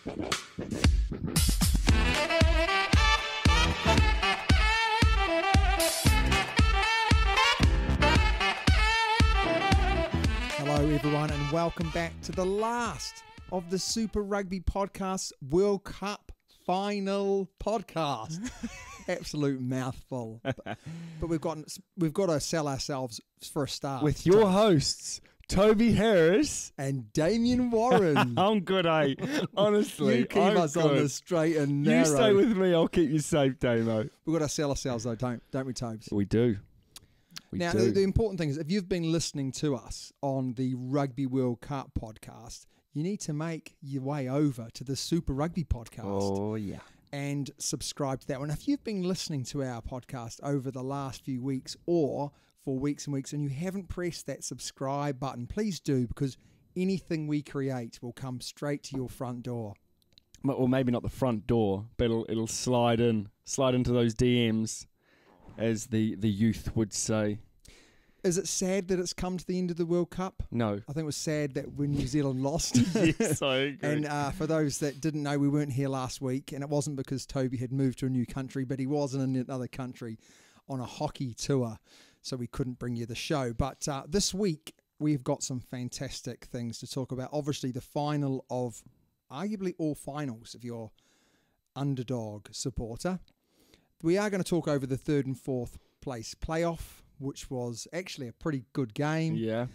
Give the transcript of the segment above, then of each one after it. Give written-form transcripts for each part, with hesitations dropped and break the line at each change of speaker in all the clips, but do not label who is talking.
Hello everyone and welcome back to the last of the Super Rugby Podcast World Cup Final podcast. Absolute mouthful. But we've got to sell ourselves for a start.
With your hosts, Toby Harris
and Damien Warren.
I'm good, eh? Honestly,
you keep us on the straight and narrow.
You stay with me, I'll keep you safe, Damo.
We've got to sell ourselves though, don't we, Tobes?
We do.
Now, the important thing is, if you've been listening to us on the Rugby World Cup podcast, you need to make your way over to the Super Rugby podcast.
Oh, yeah.
And subscribe to that one. If you've been listening to our podcast over the last few weeks or for weeks and weeks and you haven't pressed that subscribe button, please do, because anything we create will come straight to your front door.
Or maybe not the front door, but it'll slide into those DMs, as the youth would say.
Is it sad that it's come to the end of the World Cup?
No.
I think it was sad that when New Zealand lost.
Yes, I agree.
And for those that didn't know, we weren't here last week, and it wasn't because Toby had moved to a new country, but he was in another country on a hockey tour, so we couldn't bring you the show. But this week, we've got some fantastic things to talk about. Obviously, the final of arguably all finals if you're underdog supporter. We are going to talk over the third and fourth place playoff, which was actually a pretty good game.
Yeah.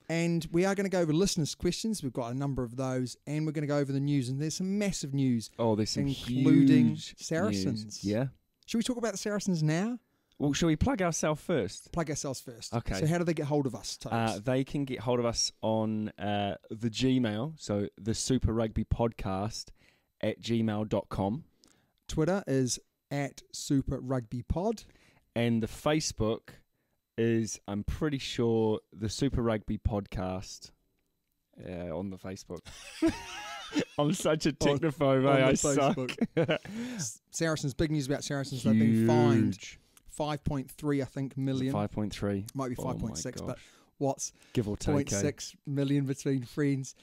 And we are going to go over listeners' questions. We've got a number of those. And we're going to go over the news. And there's some massive news.
Oh, there's some
including
huge
Saracens.
News. Yeah.
Should we talk about the Saracens now?
Well, shall we plug ourselves first?
Plug ourselves first.
Okay.
So how do they get hold of us, Tobes?
They can get hold of us on the Gmail, so the Super Rugby Podcast at gmail.com.
Twitter is at Super Rugby Pod.
And the Facebook is, I'm pretty sure, the Super Rugby Podcast on the Facebook. I'm such a technophobe, I suck.
Saracens, big news about Saracens.
Huge.
They've been fined 5.3, I think, million.
5.3.
Might be 5.6, but what's
give or take
0.6 million between friends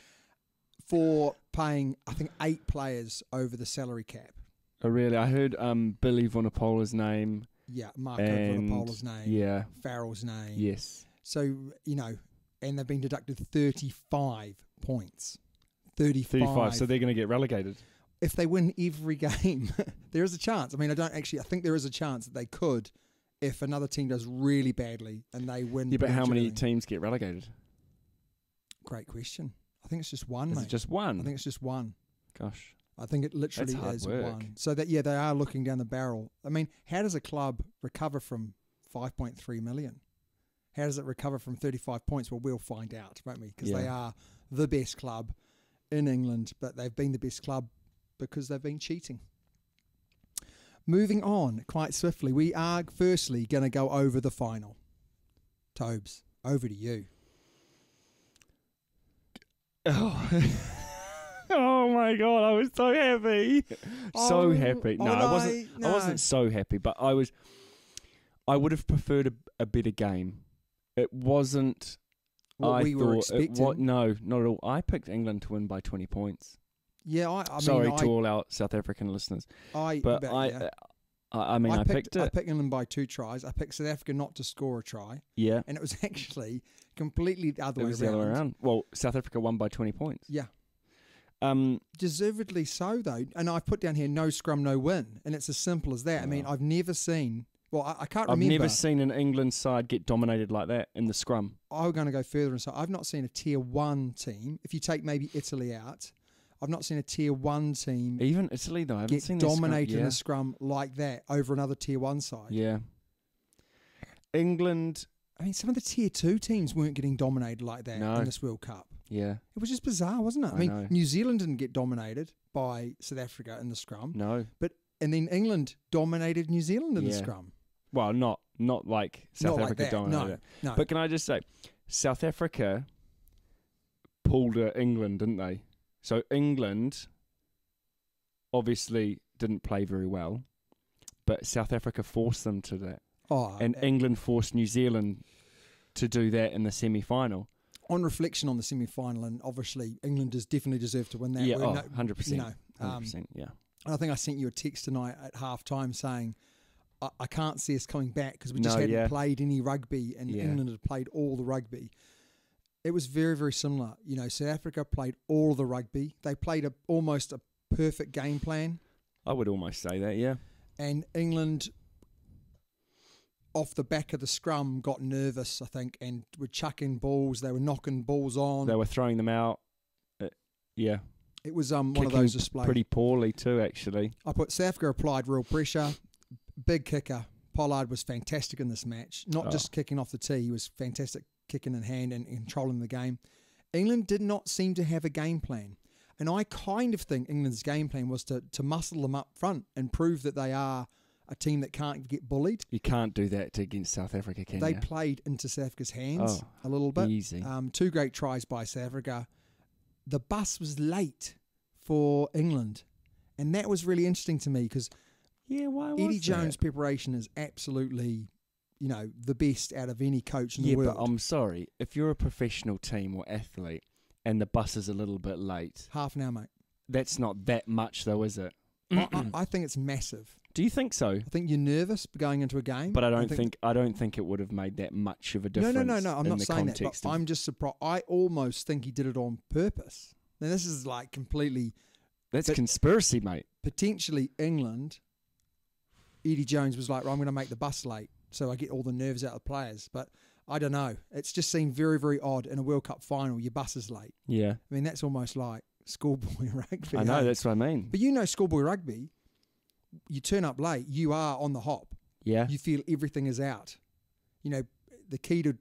for paying, I think, 8 players over the salary cap.
Oh, really? I heard Billy Vunapola's name.
Yeah, Marco Vunapola's name.
Yeah.
Farrell's name.
Yes.
So, and they've been deducted 35 points. 35.
So they're going to get relegated.
If they win every game, there is a chance. I mean, I think there is a chance that they could if another team does really badly and they win.
Yeah, but how many teams get relegated?
Great question. I think it's just one, mate.
Is it just one?
I think it's just one.
Gosh.
I think it literally is one. So that, they are looking down the barrel. I mean, how does a club recover from 5.3 million? How does it recover from 35 points? Well, we'll find out, won't we? Because they are the best club in England, but they've been the best club because they've been cheating. Moving on quite swiftly, we are firstly going to go over the final. Tobes, over to you.
Oh. Oh my God, I was so happy. So happy. No, I wasn't so happy, but I would have preferred a better game. It wasn't
what we were expecting.
No, not at all. I picked England to win by 20 points.
Yeah,
Sorry to all our South African listeners. I picked it.
I picked England by 2 tries. I picked South Africa not to score a try.
Yeah.
And it was actually completely the other way around.
The other way around. Well, South Africa won by 20 points.
Yeah. Deservedly so, though. And I've put down here, no scrum, no win. And it's as simple as that. I mean, I've never seen... Well, I can't remember.
I've never seen an England side get dominated like that in the scrum.
I'm going to go further and say I've not seen a Tier 1 team. If you take maybe Italy out, I've not seen a Tier 1 team...
Even Italy, though. I haven't seen
dominated in the scrum like that over another Tier 1 side.
Yeah. England...
I mean, some of the Tier 2 teams weren't getting dominated like that in this World Cup.
Yeah.
It was just bizarre, wasn't it? I mean,
know.
New Zealand didn't get dominated by South Africa in the scrum.
No.
And then England dominated New Zealand in the scrum.
Well, not like South Africa
like
dominated it.
No.
But can I just say, South Africa pulled England, didn't they? So England obviously didn't play very well, but South Africa forced them to that. And England forced New Zealand to do that in the semi-final. On
reflection on the semi-final, and obviously England does definitely deserve to win that.
Yeah, 100%. 100%, yeah.
I think I sent you a text tonight at half-time saying, I can't see us coming back because we just hadn't played any rugby, and England had played all the rugby. It was very, very similar. You know, South Africa played all the rugby. They played almost a perfect game plan.
I would almost say that, yeah.
And England, off the back of the scrum, got nervous, I think, and were chucking balls. They were knocking balls on.
They were throwing them out. Yeah.
It was one of those displays.
Pretty poorly too, actually.
I put South Africa applied real pressure. Big kicker. Pollard was fantastic in this match. Not just kicking off the tee. He was fantastic kicking in hand and controlling the game. England did not seem to have a game plan. And I kind of think England's game plan was to muscle them up front and prove that they are a team that can't get bullied.
You can't do that against South Africa, can you?
They played into South Africa's hands a little bit.
Easy.
2 great tries by South Africa. The bus was late for England. And that was really interesting to me because
why was
Eddie Jones' preparation is absolutely, you know, the best out of any coach in the world.
Yeah, but I'm sorry. If you're a professional team or athlete and the bus is a little bit late...
Half an hour, mate.
That's not that much, though, is it?
I think it's massive.
Do you think so?
I think you're nervous going into a game.
But I don't think it would have made that much of a difference.
No. I'm not saying that. But I'm just surprised. I almost think he did it on purpose. Now, this is like completely...
That's conspiracy, mate.
Potentially England... Eddie Jones was like, I'm going to make the bus late so I get all the nerves out of the players. But I don't know. It's just seemed very, very odd in a World Cup final. Your bus is late.
Yeah.
I mean, that's almost like schoolboy rugby.
I know, that's what I mean.
But you know schoolboy rugby, you turn up late, you are on the hop.
Yeah.
You feel everything is out. You know, the key to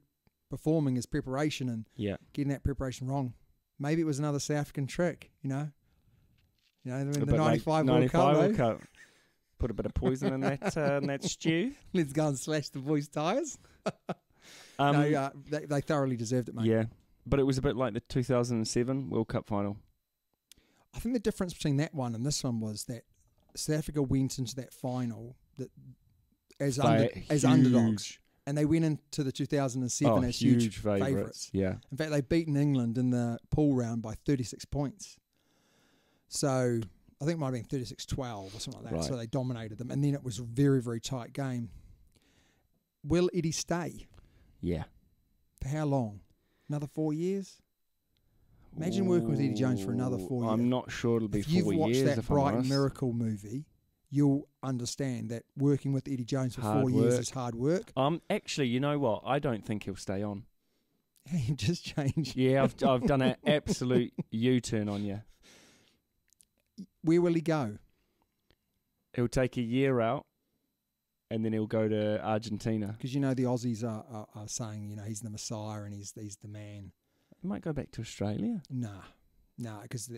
performing is preparation and getting that preparation wrong. Maybe it was another South African trick, you know. You know, in the 95 World Cup.
Put a bit of poison in that stew.
Let's go and slash the boys' tyres. They thoroughly deserved it, mate.
Yeah, but it was a bit like the 2007 World Cup final.
I think the difference between that one and this one was that South Africa went into that final as underdogs. And they went into the 2007 as huge favourites.
Yeah.
In fact, they beaten England in the pool round by 36 points. So... I think it might have been 36-12 or something like that. Right. So they dominated them. And then it was a very, very tight game. Will Eddie stay?
Yeah.
For how long? Another 4 years? Imagine working with Eddie Jones for another 4 years.
I'm not sure it'll be 4 years.
If you've watched that Bright Miracle movie, you'll understand that working with Eddie Jones for 4 years is hard work.
Actually, you know what? I don't think he'll stay on.
He just changed.
Yeah, I've done an absolute U-turn on you.
Where will he go?
He'll take a year out, and then he'll go to Argentina.
Because you know the Aussies are saying, you know, he's the Messiah and he's the man.
He might go back to Australia.
Nah, because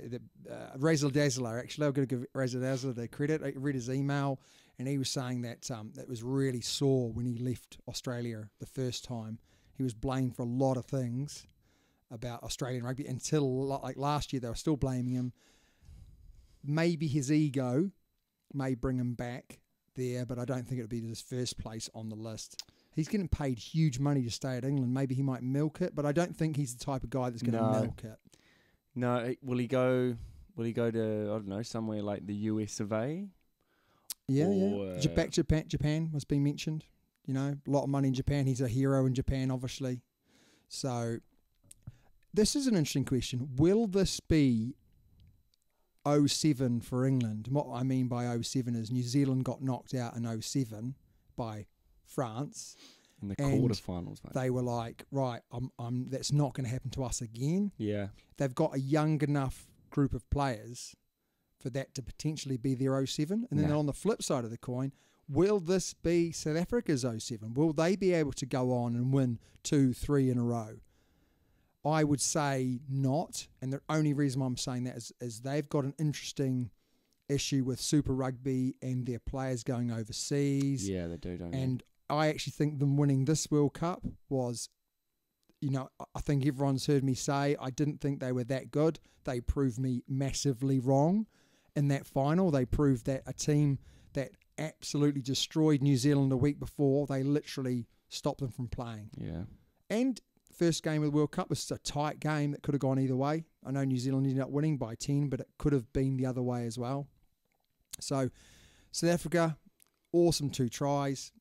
Razzle Dazzler, actually, I've got to give Razzle Dazzler the credit. I read his email, and he was saying that it was really sore when he left Australia the first time. He was blamed for a lot of things about Australian rugby until, like last year, they were still blaming him. Maybe his ego may bring him back there, but I don't think it would be his first place on the list. He's getting paid huge money to stay at England. Maybe he might milk it, but I don't think he's the type of guy that's going to milk it.
No, will he go to, I don't know, somewhere like the US of A?
Yeah. Japan was being mentioned. You know, a lot of money in Japan. He's a hero in Japan, obviously. So this is an interesting question. Will this be 07 for England? And what I mean by 07 is New Zealand got knocked out in 07 by France
in the quarterfinals, mate.
They were like, right, that's not going to happen to us again.
Yeah,
they've got a young enough group of players for that to potentially be their 07. And then on the flip side of the coin, will this be South Africa's 07? Will they be able to go on and win 2-3 in a row? I would say not, and the only reason why I'm saying that is they've got an interesting issue with Super Rugby and their players going overseas.
Yeah, they do, don't they?
And I actually think them winning this World Cup was, you know, I think everyone's heard me say I didn't think they were that good. They proved me massively wrong in that final. They proved that a team that absolutely destroyed New Zealand a week before, they literally stopped them from playing.
Yeah.
And first game of the World Cup was a tight game that could have gone either way. I know New Zealand ended up winning by 10, but it could have been the other way as well. So South Africa, awesome 2 tries,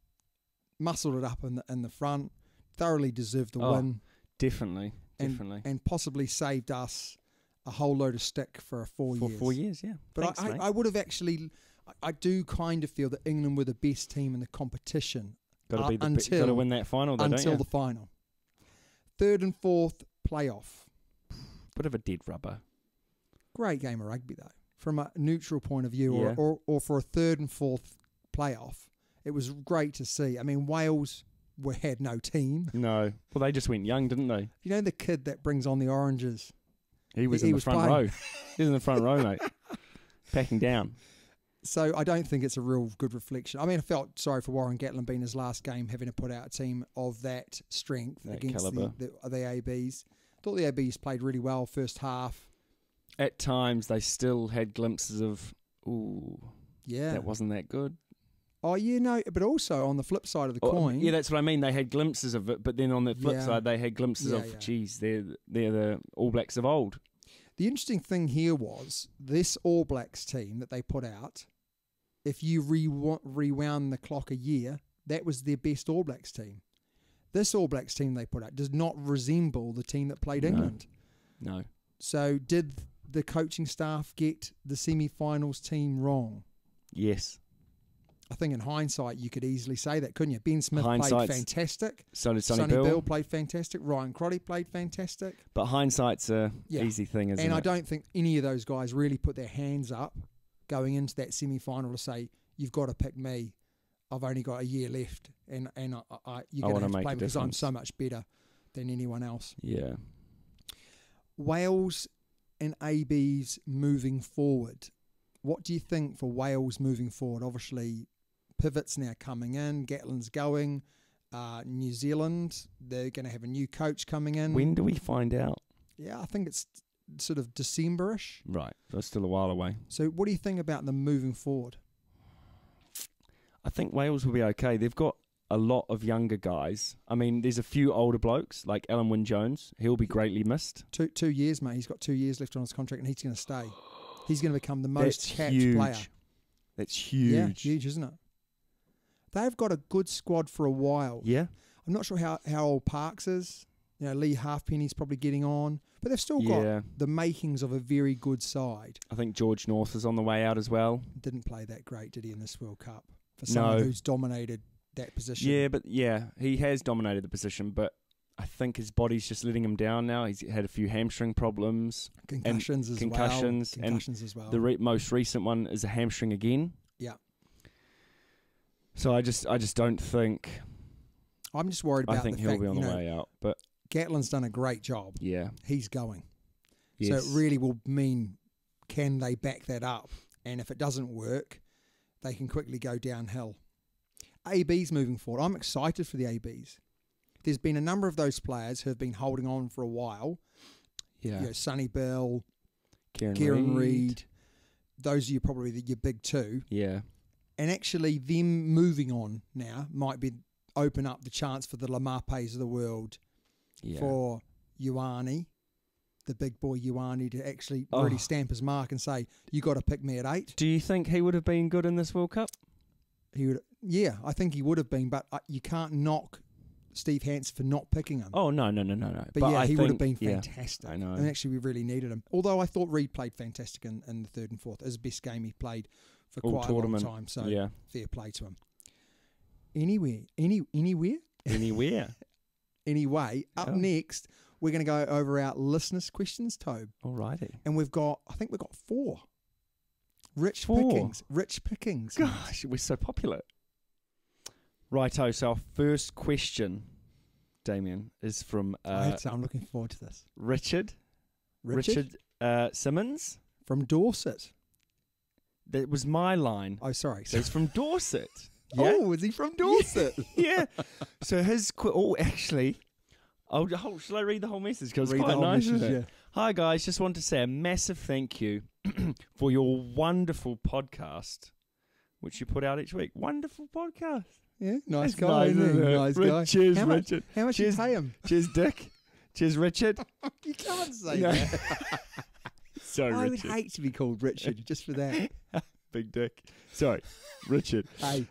muscled it up in the front, thoroughly deserved the win.
Definitely.
And possibly saved us a whole load of stick for 4 years.
4 years, yeah.
But
Thanks,
I would have actually, I do kind of feel that England were the best team in the competition.
Got to win that final, though,
until
don't you?
the final. 3rd and 4th playoff.
Bit of a dead rubber.
Great game of rugby, though. From a neutral point of view, or for a 3rd and 4th playoff, it was great to see. I mean, Wales had no team.
No. Well, they just went young, didn't they?
You know the kid that brings on the oranges?
He was in the front row. He was in the front row, mate. Packing down.
So I don't think it's a real good reflection. I mean, I felt sorry for Warren Gatland being his last game, having to put out a team of that strength against the ABs. I thought the ABs played really well first half.
At times, they still had glimpses of, that wasn't that good.
Oh, yeah, no, but also on the flip side of the coin.
Yeah, that's what I mean. They had glimpses of it, but then on the flip side, they had glimpses of, geez, they're the All Blacks of old.
The interesting thing here was this All Blacks team that they put out, if you rewound the clock a year, that was their best All Blacks team. This All Blacks team they put out does not resemble the team that played England.
No.
So did the coaching staff get the semi-finals team wrong?
Yes.
I think in hindsight you could easily say that, couldn't you? Ben Smith played fantastic.
So did
Sonny Bill played fantastic. Ryan Crotty played fantastic.
But hindsight's a easy thing, isn't it?
And I don't think any of those guys really put their hands up going into that semi-final to say, you've got to pick me. I've only got a year left, and you're going to have to play me because I'm so much better than anyone else.
Yeah.
Wales and ABs moving forward. What do you think for Wales moving forward? Obviously, Pivot's now coming in. Gatland's going. New Zealand, they're going to have a new coach coming in.
When do we find out?
Yeah, I think it's sort of December-ish.
Right, that's still a while away.
So what do you think about them moving forward?
I think Wales will be okay. They've got a lot of younger guys. I mean, there's a few older blokes, like Alan Wynne-Jones. He'll be greatly missed. 2 years, mate. He's got 2 years left on his contract, and he's going to stay. He's going to become the most capped player. That's huge.
Yeah, huge, isn't it? They've got a good squad for a while.
Yeah.
I'm not sure how old Parks is. You know, Lee Halfpenny's probably getting on. But they've still got the makings of a very good side.
I think George North is on the way out as well.
Didn't play that great, did he, in this World Cup? For someone who's dominated that position.
Yeah, he has dominated the position, but I think his body's just letting him down now. He's had a few hamstring problems.
Concussions as well.
The most recent one is a hamstring again.
Yeah.
So I just don't think...
I'm just worried about
I think he'll be on the way out. But
Gatland's done a great job.
Yeah.
He's going.
Yes.
So it really will mean, can they back that up? And if it doesn't work, they can quickly go downhill. ABs moving forward. I'm excited for the ABs. There's been a number of those players who have been holding on for a while.
Yeah.
You know, Sonny Bill,
Kieran
Reid. Those are probably your big two.
Yeah.
And actually them moving on now might open up the chance for the Lamapes of the world, for Ioane, the big boy Ioane, to actually really stamp his mark and say, you got to pick me at 8.
Do you think he would have been good in this World Cup?
He would. Yeah, I think he would have been, but you can't knock Steve Hansen for not picking him.
Oh, no.
But he would have been fantastic.
I know.
And actually, we really needed him. Although I thought Reid played fantastic in the 3rd and 4th. It was the best game he played for quite a long time. So fair play to him. Anywhere. Anyway, up next, we're going to go over our listeners' questions, Tobe.
Alrighty.
And I think we've got 4. Rich pickings.
Gosh, we're so popular. Righto, so our first question, Damien, is from...
I'm looking forward to this.
Richard Simmons.
From Dorset.
That was my line.
Oh, sorry.
So it's from Dorset.
Yeah? Oh, is he from Dorset?
Yeah. So his... actually... shall I read the whole message? Because it's quite nice, isn't it? Yeah. Hi, guys. Just want to say a massive thank you for your wonderful podcast, which you put out each week. Wonderful podcast.
Yeah, nice guy, isn't he? Nice guy.
Cheers, Richard.
How much you pay him?
Cheers, Dick. Cheers, Richard.
You can't say
No.
that.
Sorry,
I
Richard.
would hate to be called Richard just for that.
Big dick. Sorry, Richard.
Hey,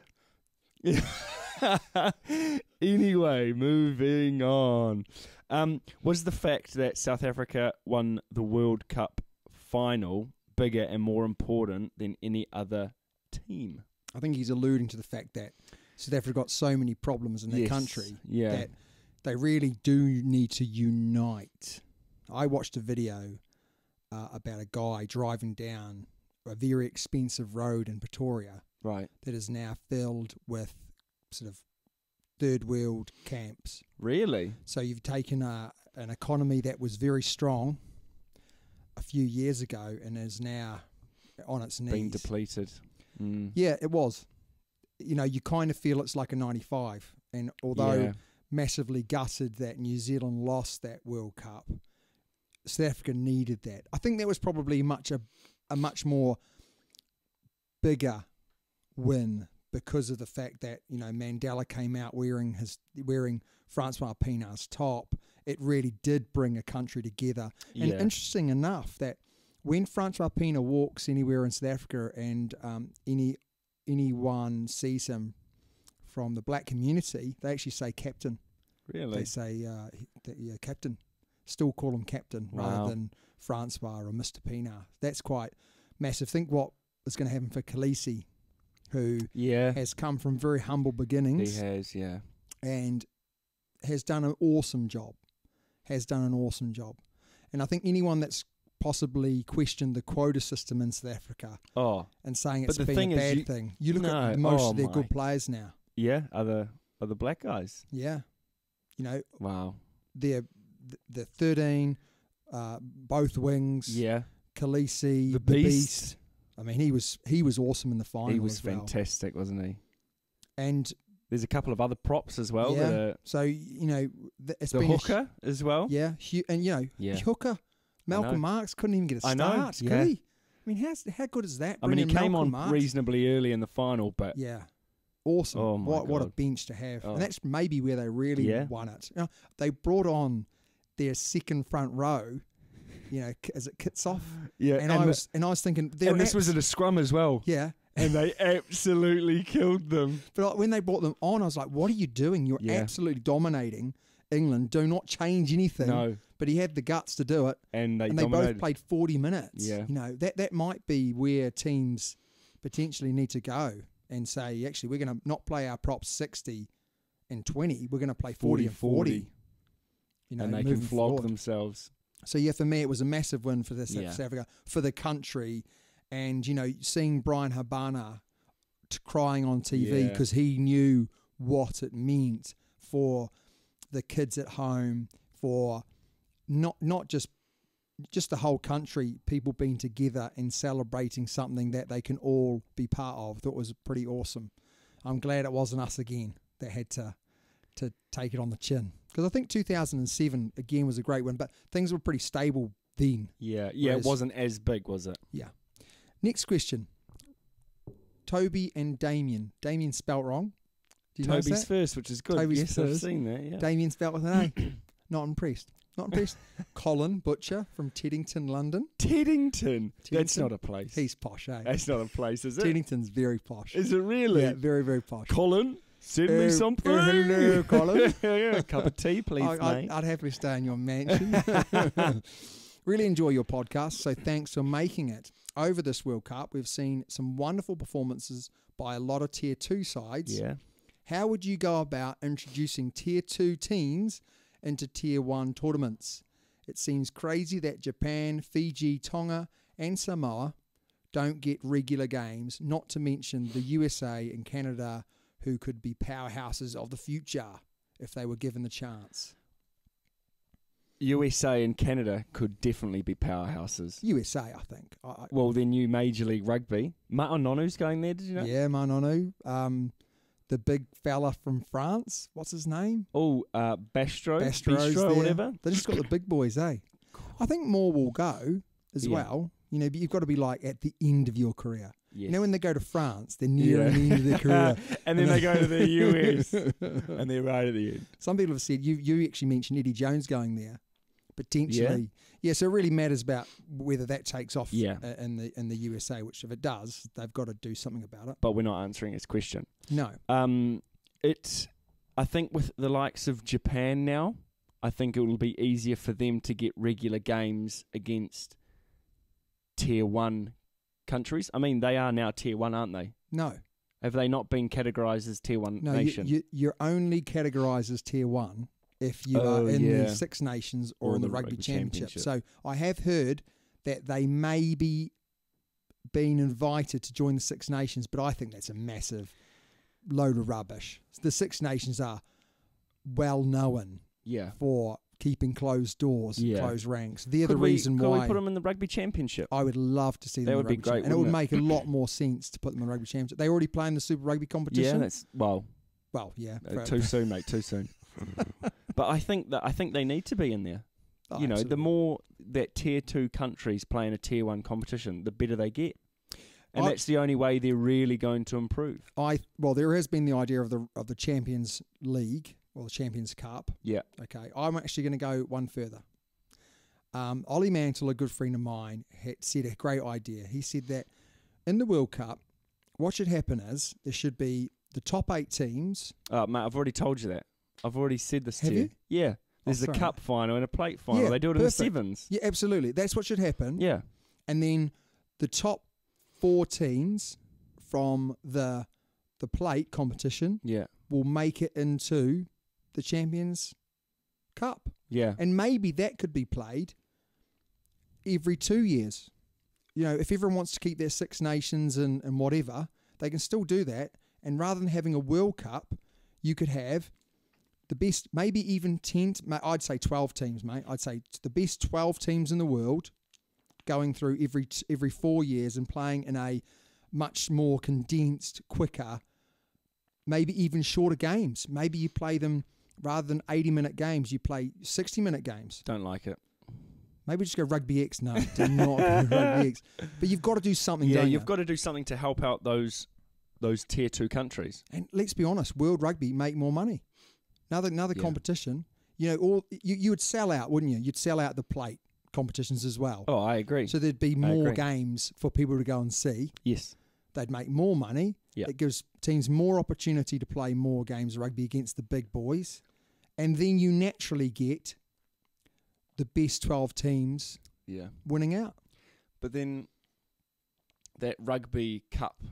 Anyway, moving on. Was the fact that South Africa won the World Cup Final bigger and more important than any other team?
I think he's alluding to the fact that South Africa got so many problems in their country that they really do need to unite. I watched a video about a guy driving down a very expensive road in Pretoria,
right,
that is now filled with sort of third world camps.
Really?
So you've taken an economy that was very strong a few years ago and is now on its knees.
Being depleted. Mm.
Yeah, it was. You know, you kind of feel it's like a 95. And although massively gutted that New Zealand lost that World Cup, South Africa needed that. I think that was probably a much more bigger win because of the fact that, you know, Mandela came out wearing Francois Pienaar's top. It really did bring a country together. And interesting enough that when Francois Pienaar walks anywhere in South Africa and anyone sees him from the black community, they actually say captain.
Really?
They say captain. Still call him captain rather than Francois or Mr. Pienaar. That's quite massive. Think what is going to happen for Khaleesi, who has come from very humble beginnings.
He has,
and has done an awesome job. And I think anyone that's possibly questioned the quota system in South Africa and saying it's been a bad thing. You look at most of their good players now.
Yeah, are the black guys.
Yeah. You know,
wow.
They're 13, both wings.
Yeah.
Khaleesi, the Beast. I mean, he was awesome in the final.
He was fantastic, wasn't he?
And
there's a couple of other props as well.
Yeah. So, you know, it's
the
been
hooker as well.
Yeah. And, you know, hooker, Malcolm Marx couldn't even get a start, could he? I mean, how good is that?
I mean, he came on
Marx
reasonably early in the final, but...
Yeah. Awesome.
Oh my
what a
God.
bench to have. And that's maybe where they really won it. You know, they brought on their second front row, you know, as it kits off. Yeah. And I was thinking...
And this was at a scrum as well.
Yeah.
And they absolutely killed them.
But when they brought them on, I was like, what are you doing? You're absolutely dominating England. Do not change anything.
No.
But he had the guts to do it.
And they
both played 40 minutes.
Yeah.
You know, that might be where teams potentially need to go and say, actually, we're going to not play our props 60 and 20. We're going to play 40 and 40. You know,
and they can flog themselves.
So, yeah, for me, it was a massive win for South Africa, for the country. And, you know, seeing Brian Habana crying on TV because he knew what it meant for the kids at home, for not just the whole country, people being together and celebrating something that they can all be part of. I thought it was pretty awesome. I'm glad it wasn't us again that had to take it on the chin. Because I think 2007, again, was a great win, but things were pretty stable then.
Yeah, it wasn't as big, was it?
Yeah. Next question. Toby and Damien. Damien spelt wrong. Do you notice
Toby's
that?
first, which is good.
Toby's first.
I've seen that, yeah.
Damien spelt with an A. Not impressed. Colin Butcher from Teddington, London.
Teddington? That's not a place.
He's posh, eh?
That's not a place, is it?
Teddington's very posh.
Is it really?
Yeah, very, very posh.
Colin, send me something.
Hello, Colin.
A cup of tea, please, mate.
I'd happily stay in your mansion. Really enjoy your podcast, so thanks for making it. Over this World Cup, we've seen some wonderful performances by a lot of Tier 2 sides.
Yeah.
How would you go about introducing Tier 2 teams into Tier 1 tournaments? It seems crazy that Japan, Fiji, Tonga and Samoa don't get regular games, not to mention the USA and Canada, who could be powerhouses of the future if they were given the chance.
USA and Canada could definitely be powerhouses.
USA, I think.
Well, their new Major League Rugby. Ma'anonu's going there, did you know?
Yeah, Ma'anonu. The big fella from France, what's his name?
Oh, Bistro or whatever.
They just got the big boys, eh? I think more will go as well. You know, but you've got to be like at the end of your career. Yes. You know, when they go to France, they're nearing the end of their career.
And then they go to the US and they're right at the end.
Some people have said, you actually mentioned Eddie Jones going there. potentially. Yeah, so it really matters about whether that takes off
Yeah.
in the USA, which if it does, they've got to do something about it.
But we're not answering his question.
No.
I think with the likes of Japan now, I think it will be easier for them to get regular games against Tier 1 countries. I mean, they are now Tier 1, aren't they?
No.
Have they not been categorised as Tier 1 nation?
You're only categorised as Tier 1 if you are in the Six Nations or in the Rugby Championship. So I have heard that they may be being invited to join the Six Nations, but I think that's a massive load of rubbish. The Six Nations are well known for keeping closed doors, closed ranks. They're the reason why.
Could we put them in the Rugby Championship?
I would love to see them in the Rugby Championship. That would be great, and it would make a lot more sense to put them in the Rugby Championship. They already play in the Super Rugby competition.
Yeah, that's well,
yeah.
Too soon, mate. Too soon. But I think they need to be in there. You know, the more that Tier 2 countries play in a Tier 1 competition, the better they get. And that's the only way they're really going to improve.
Well, there has been the idea of the Champions League or the Champions Cup.
Yeah.
Okay. I'm actually going to go one further. Ollie Mantle, a good friend of mine, had said a great idea. He said that in the World Cup, what should happen is there should be the top 8 teams.
Mate, I've already told you that. I've already said this to you.
Have you?
Yeah. There's a cup final and a plate final. They do it in the sevens.
Yeah, absolutely. That's what should happen.
Yeah.
And then the top 4 teams from the plate competition will make it into the Champions Cup.
Yeah.
And maybe that could be played every 2 years. You know, if everyone wants to keep their Six Nations and whatever, they can still do that. And rather than having a World Cup, you could have the best, maybe even 10, I'd say 12 teams, mate. I'd say the best 12 teams in the world going through every 4 years and playing in a much more condensed, quicker, maybe even shorter games. Maybe you play them, rather than 80-minute games, you play 60-minute games.
Don't like it.
Maybe just go Rugby X. No, do not go Rugby X. But you've got to do something, don't you?
You've got to do something to help out those Tier 2 countries.
And let's be honest, World Rugby make more money. Another competition, you know, you would sell out, wouldn't you? You'd sell out the plate competitions as well.
Oh, I agree.
So there'd be more games for people to go and see.
Yes.
They'd make more money.
Yep.
It gives teams more opportunity to play more games of rugby against the big boys. And then you naturally get the best 12 teams winning out.
But then that Rugby Cup,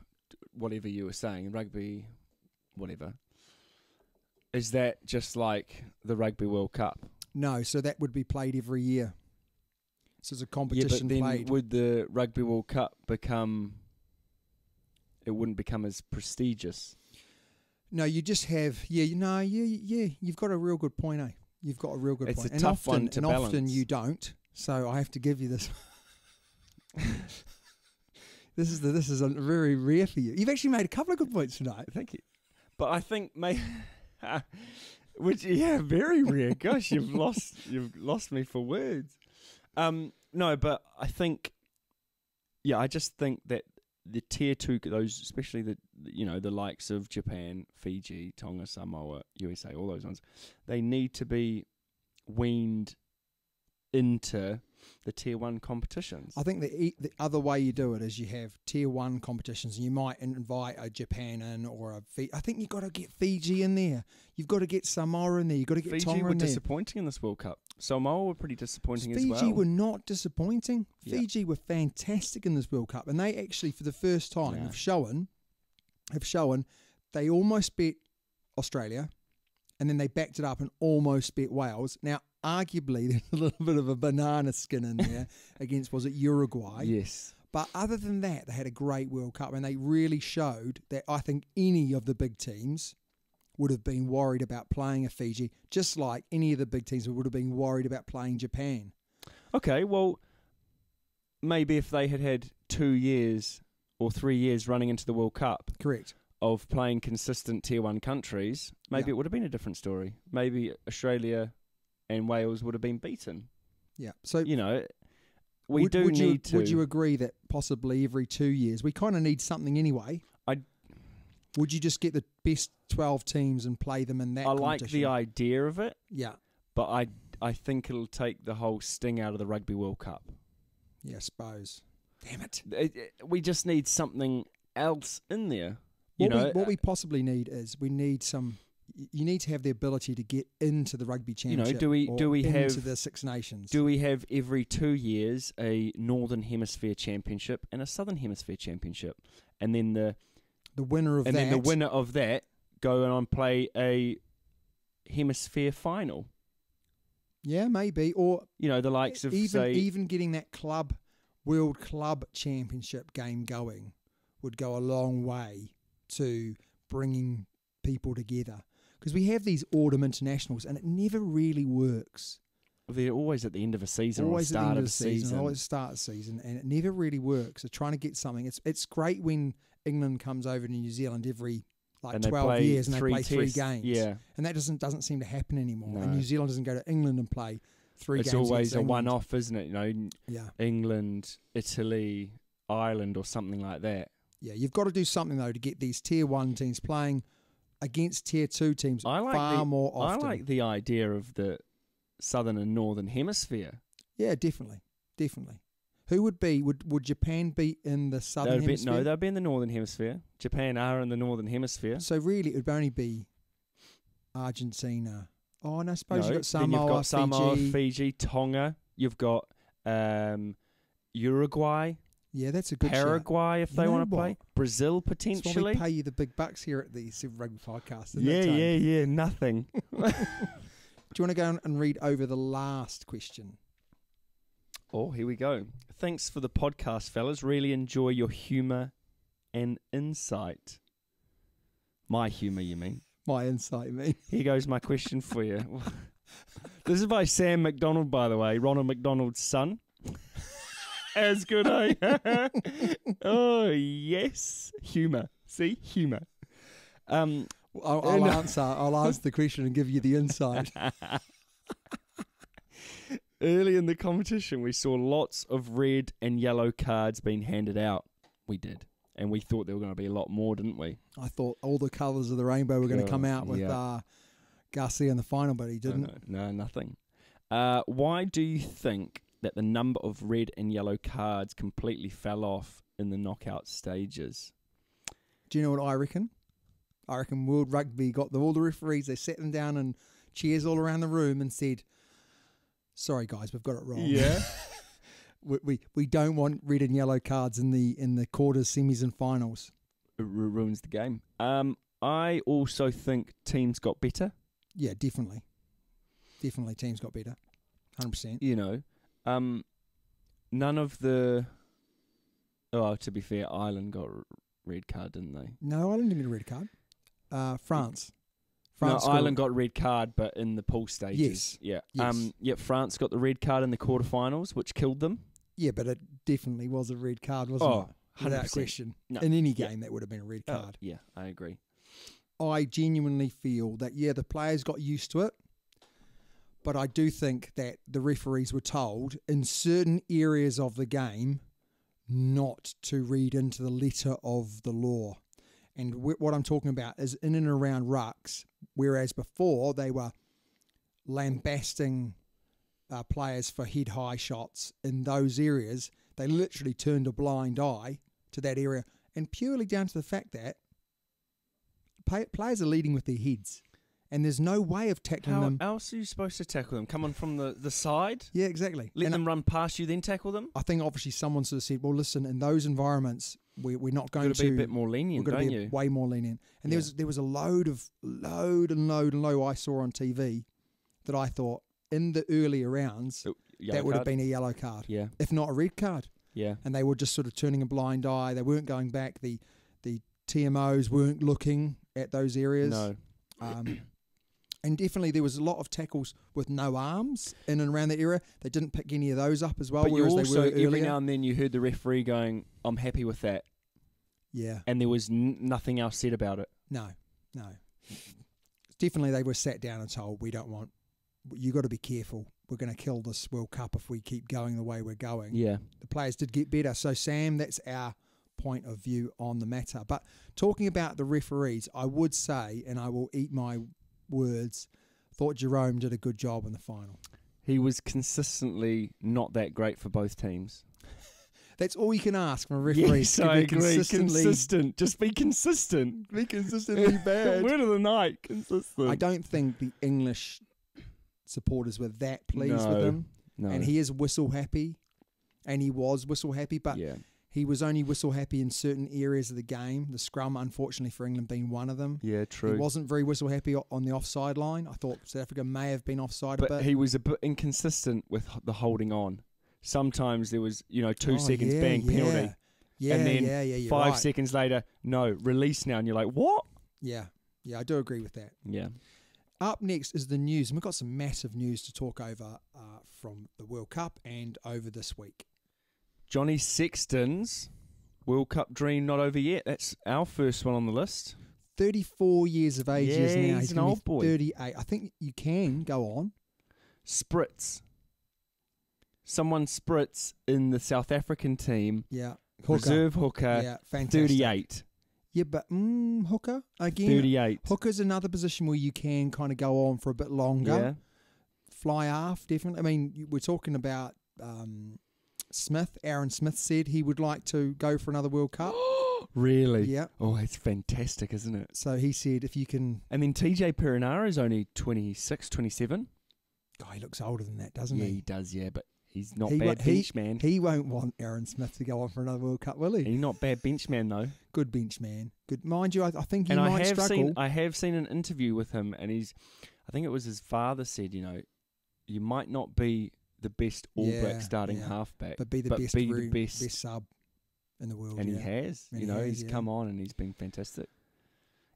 whatever you were saying, rugby, whatever, is that just like the Rugby World Cup?
No, so that would be played every year. So it's a competition
but then
played.
Would the Rugby World Cup it wouldn't become as prestigious?
No, you just have, you've got a real good point, eh? You've got a real good point.
It's a tough one to balance.
Often you don't, so I have to give you this. This is a very rare for you. You've actually made a couple of good points tonight.
Thank you. But I think very rare. Gosh, you've lost me for words. No, but I think, I just think that the Tier 2, those, especially the likes of Japan, Fiji, Tonga, Samoa, USA, all those ones, they need to be weaned into the Tier 1 competitions.
I think the other way you do it is you have Tier 1 competitions, and you might invite a Japan in or a Fiji. I think you've got to get Fiji in there. You've got to get Samoa in there. You've got to get
Fiji
Tonga in there.
Fiji were disappointing in this World Cup. Samoa were pretty disappointing as well.
Fiji were not disappointing. Fiji were fantastic in this World Cup, and they actually, for the first time, have shown they almost beat Australia, and then they backed it up and almost beat Wales. Now, arguably, there's a little bit of a banana skin in there against, was it Uruguay?
Yes.
But other than that, they had a great World Cup, and they really showed that I think any of the big teams would have been worried about playing a Fiji, just like any of the big teams would have been worried about playing Japan.
Okay, well, maybe if they had 2 years or 3 years running into the World Cup.
Correct.
Of playing consistent Tier 1 countries, maybe it would have been a different story. Maybe Australia and Wales would have been beaten. Yeah. So, would you agree that possibly every 2 years, we kind of need something anyway? Would you just get the best 12 teams and play them in that competition? I like the idea of it.
Yeah.
But I think it'll take the whole sting out of the Rugby World Cup.
Yeah, I suppose. Damn it.
We just need something else in there.
What we possibly need is we need some. You need to have the ability to get into the Rugby Championship.
Do we have
into the Six Nations?
Do we have every 2 years a Northern Hemisphere Championship and a Southern Hemisphere Championship, and then the
winner of that,
then the winner of that go on and play a Hemisphere final?
Yeah, maybe, or
the likes of
even getting that World Club Championship game going would go a long way to bringing people together. Because we have these autumn internationals, and it never really works.
They're always at the end of a season, always or the start of a season.
Always start of season, and it never really works. So trying to get something, it's great when England comes over to New Zealand every 12 years and they play 3 games.
Yeah,
and that doesn't seem to happen anymore.
No.
And New Zealand doesn't go to England and play 3 games.
It's always a one-off, isn't it?
Yeah.
England, Italy, Ireland, or something like that.
Yeah, you've got to do something though to get these Tier 1 teams playing against Tier 2 teams far more often.
I like the idea of the Southern and Northern Hemisphere.
Yeah, definitely. Who would Japan be in the Southern Hemisphere?
No, they'll be in the Northern Hemisphere. Japan are in the Northern Hemisphere.
So really, it would only be Argentina. Oh, and I suppose you've got Samoa,
you've got Samoa, Fiji, Tonga. You've got Uruguay.
Yeah, that's a good
Paraguay if they want to play. Brazil potentially.
That's why we pay you the big bucks here at the Super Rugby Podcast.
Yeah. Nothing.
Do you want to go and read over the last question?
Oh, here we go. Thanks for the podcast, fellas. Really enjoy your humour and insight. My humour, you mean?
My insight, you mean?
Here goes my question for you. This is by Sam McDonald, by the way, Ronald McDonald's son. As good, eh? Oh, yes. Humour. See? Humour.
I'll answer the question and give you the insight.
Early in the competition, we saw lots of red and yellow cards being handed out. We did. And we thought there were going to be a lot more, didn't we?
I thought all the colours of the rainbow were going to come out with Garcia in the final, but he didn't.
No, nothing. Why do you think that the number of red and yellow cards completely fell off in the knockout stages?
Do you know what I reckon? I reckon World Rugby got all the referees, they sat them down in chairs all around the room and said, sorry guys, we've got it wrong.
Yeah.
we don't want red and yellow cards in the quarters, semis and finals.
It ruins the game. I also think teams got better.
Yeah, definitely. Definitely teams got better. 100%.
None of the... Oh, to be fair, Ireland got a red card, didn't they?
No, Ireland didn't get a red card. France.
Ireland got a red card, but in the pool stages.
Yes.
Yeah. France got the red card in the quarterfinals, which killed them.
Yeah, but it definitely was a red card, wasn't it?
100%.
Without question.
No.
In any game, that would have been a red card.
Yeah, I agree.
I genuinely feel that, the players got used to it, but I do think that the referees were told in certain areas of the game not to read into the letter of the law. And what I'm talking about is in and around rucks, whereas before they were lambasting players for head-high shots in those areas, they literally turned a blind eye to that area, and purely down to the fact that players are leading with their heads, and there's no way of tackling them.
How else are you supposed to tackle them? Come on from the side?
Yeah, exactly.
Let them run past you, then tackle them?
I think obviously someone sort of said, well, listen, in those environments, we're not going to...
be a bit more lenient,
we're
don't
be
you?
Way more lenient. And there was a load I saw on TV that I thought in the earlier rounds that would have been a yellow card.
Yeah.
If not a red card.
Yeah.
And they were just sort of turning a blind eye. They weren't going back. The TMOs weren't looking at those areas.
No.
And definitely there was a lot of tackles with no arms in and around the area. They didn't pick any of those up as well,
but
whereas
you also,
they were earlier.
every now and then you heard the referee going, I'm happy with that.
Yeah.
And there was nothing else said about it.
No. Definitely they were sat down and told, you got to be careful. We're going to kill this World Cup if we keep going the way we're going.
Yeah.
The players did get better. So, Sam, that's our point of view on the matter. But talking about the referees, I would say, and I will eat my words, thought Jerome did a good job in the final.
he was consistently not that great for both teams.
That's all you can ask from a referee.
Yes, I agree. Consistent. Just be consistent.
Be consistently bad.
Word of the night. Consistent.
I don't think the English supporters were that pleased with him.
No.
And he is whistle happy. And he was whistle happy. But he was only whistle happy in certain areas of the game. The scrum, unfortunately for England, being one of them.
Yeah, true.
He wasn't very whistle happy on the offside line. I thought South Africa may have been offside a bit.
But he was a bit inconsistent with the holding on. Sometimes there was, 2 seconds, bang, penalty.
Yeah,
and then
you're
5
right.
seconds later, no, release now. And you're like, what?
Yeah, I do agree with that.
Yeah.
Up next is the news. And we've got some massive news to talk over from the World Cup and over this week.
Johnny Sexton's World Cup dream not over yet. That's our first one on the list.
34 years of age is now.
He's an old boy.
38. I think you can go on.
Spritz. Someone spritz in the South African team.
Yeah.
Reserve hooker.
Yeah, fantastic.
38.
Yeah, but hooker again.
38.
Hooker's another position where you can kind of go on for a bit longer.
Yeah.
Fly half, definitely. I mean, we're talking about Smith. Aaron Smith said he would like to go for another World Cup.
Really?
Yeah.
Oh, it's fantastic, isn't it?
So he said if you can...
And then TJ Perinara is only 26, 27.
God, he looks older than that, doesn't
Yeah,
he?
he does, yeah, but he's not bad bench man.
He won't want Aaron Smith to go on for another World Cup, will he?
He's not bad bench man, though.
Good bench man. Good. Mind you, I think he
and
might struggle.
I have seen an interview with him, and I think it was his father said, you might not be the best All Black starting halfback,
but be the best sub in the world.
And he has.
And
he's come on and he's been fantastic.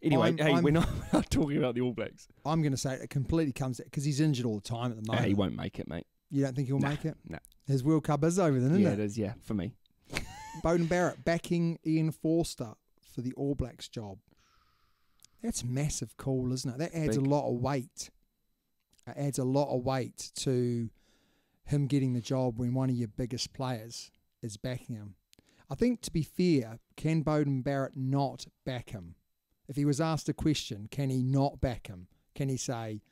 Anyway, we're not talking about the All Blacks.
I'm going to say it completely comes because he's injured all the time at the moment.
He won't make it, mate.
You don't think he'll make it?
No.
His World Cup is over then, isn't it?
Yeah, it is, yeah, for me.
Beauden Barrett backing Ian Forster for the All Blacks job. That's massive call, isn't it? That adds a lot of weight. It adds a lot of weight to him getting the job when one of your biggest players is backing him. I think, to be fair, can Beauden Barrett not back him? If he was asked a question, can he not back him? Can he say,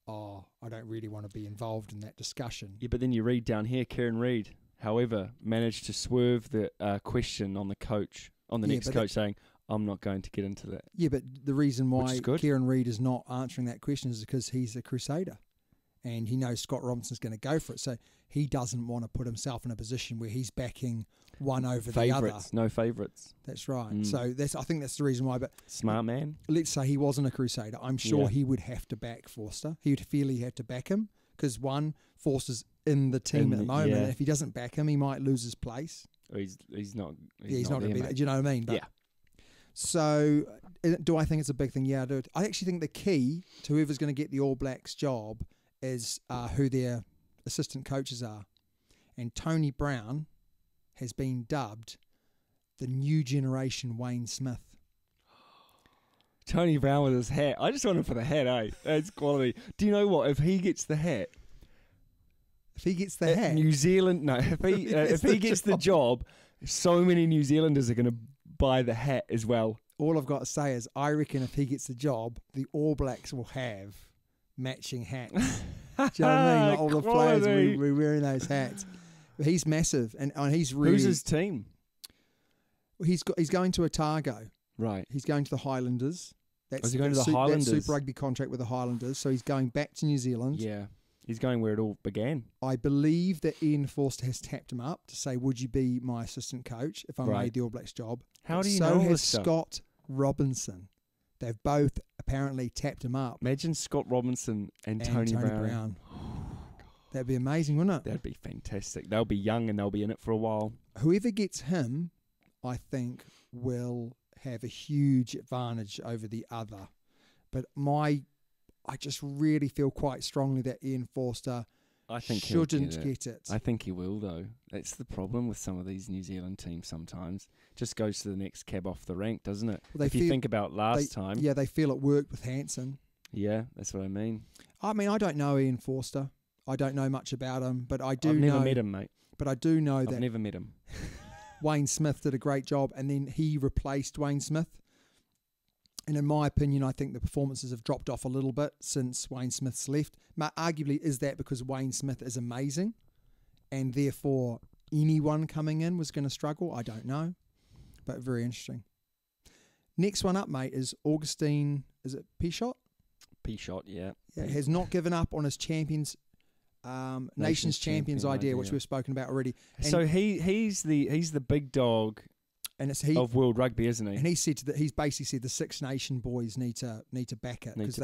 I don't really want to be involved in that discussion?
Yeah, but then you read down here, Kieran Reid, however, managed to swerve the question on the coach, on the next coach, saying, I'm not going to get into that.
Yeah, but the reason why Kieran Reid is not answering that question is because he's a Crusader. And he knows Scott Robinson's going to go for it. So he doesn't want to put himself in a position where he's backing one over the other.
No favourites.
That's right. So I think that's the reason why. But
smart man.
Let's say he wasn't a Crusader. I'm sure he would have to back Forster. He would feel he had to back him because, one, Forster's in the team at the moment. Yeah. If he doesn't back him, he might lose his place.
He's not.
He's not going to be there. Do you know what I mean? But,
yeah.
So do I think it's a big thing? Yeah, I do. I actually think the key to whoever's going to get the All Blacks job is who their assistant coaches are. And Tony Brown has been dubbed the new generation Wayne Smith.
Tony Brown with his hat. I just want him for the hat, eh? That's quality. Do you know what? If he gets the hat...
If he gets the hat...
New Zealand... No, if he gets the job, so many New Zealanders are going to buy the hat as well.
All I've got to say is I reckon if he gets the job, the All Blacks will have matching hats. Do you know what I mean? Like all the players we're wearing those hats. But he's massive, and he's really...
Who's his team?
He's going to Otago.
Right.
He's going to the Highlanders.
Is he going to the Highlanders?
That Super Rugby contract with the Highlanders, so he's going back to New Zealand.
Yeah. He's going where it all began.
I believe that Ian Forster has tapped him up to say, would you be my assistant coach if I made the All Blacks job?
How do you know
So has
stuff?
Scott Robinson. They've both apparently tapped him up.
Imagine Scott Robinson and Tony Brown.
That'd be amazing, wouldn't it?
That'd be fantastic. They'll be young and they'll be in it for a while.
Whoever gets him, I think, will have a huge advantage over the other. But I just really feel quite strongly that Ian Forster shouldn't get it.
I think he will, though. That's the problem with some of these New Zealand teams sometimes. Just goes to the next cab off the rank, doesn't it? Well, if you think about last time.
Yeah, they feel it worked with Hansen.
Yeah, that's what I mean.
I don't know Ian Forster. I don't know much about him, but I do know...
I've never met him, mate.
But I do know that...
I've never met him.
Wayne Smith did a great job, and then he replaced Wayne Smith. And in my opinion, I think the performances have dropped off a little bit since Wayne Smith's left. Arguably, is that because Wayne Smith is amazing and therefore anyone coming in was going to struggle? I don't know, but very interesting. Next one up, mate, is Augustine, is it P-Shot?
P-Shot, yeah.
Has not given up on his Nations Champions idea, which we've spoken about already. And
so he's the big dog of World Rugby, isn't he?
And he's basically said the Six Nation boys need to back it, because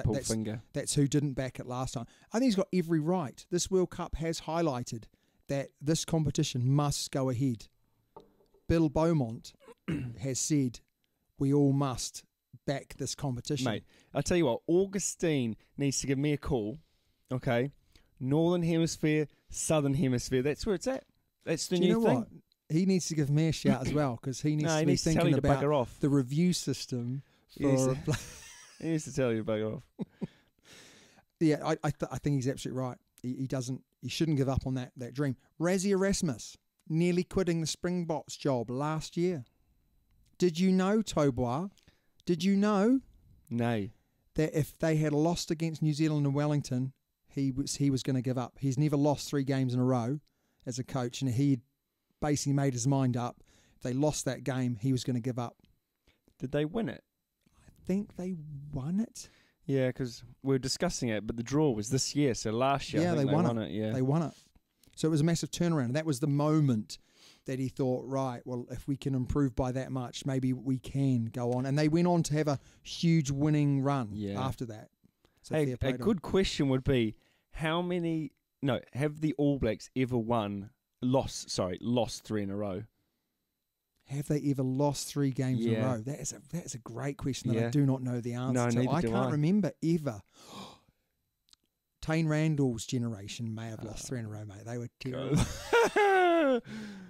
that's who didn't back it last time. I think he's got every right. This World Cup has highlighted that this competition must go ahead. Bill Beaumont has said we all must back this competition.
Mate, I'll tell you what, Augustine needs to give me a call, okay? Northern Hemisphere, Southern Hemisphere, that's where it's at. That's the new thing. What?
He needs to give me a shout as well, because he needs to be thinking about the review system.
He needs to tell you to bugger off.
Yeah, I think he's absolutely right. He shouldn't give up on that dream. Razzie Erasmus nearly quitting the Springboks job last year. Did you know, Tobois? Did you know?
No.
That if they had lost against New Zealand and Wellington, he was going to give up. He's never lost 3 games in a row as a coach, and he basically made his mind up. If they lost that game, he was going to give up.
Did they win it?
I think they won it.
Yeah, because we were discussing it, but the draw was this year, so last year I think they won it. Yeah,
they won it. So it was a massive turnaround, and that was the moment that he thought, right, well, if we can improve by that much, maybe we can go on. And they went on to have a huge winning run after that. So
hey, a good question would be, have the All Blacks ever lost 3 in a row?
Have they ever lost 3 games in a row? That is a great question that I do not know the answer to. I can't remember ever. Tane Randall's generation may have lost 3 in a row, mate. They were terrible.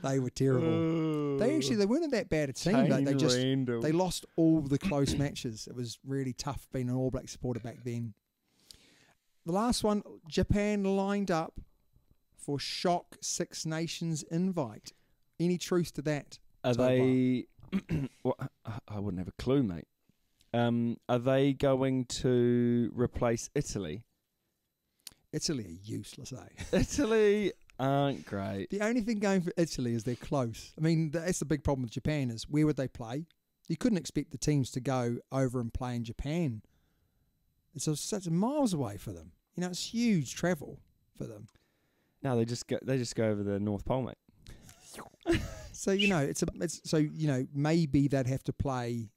They were terrible. They weren't that bad a team, but they lost all the close matches. It was really tough being an All Black supporter back then. The last one, Japan lined up for shock Six Nations invite. Any truth to that?
Are they? Well, I wouldn't have a clue, mate. Are they going to replace Italy?
Italy are useless, eh?
Italy aren't great.
The only thing going for Italy is they're close. I mean, that's the big problem with Japan is where would they play? You couldn't expect the teams to go over and play in Japan. It's such miles away for them. You know, it's huge travel for them.
No, they just go over the North Pole, mate.
So maybe they'd have to play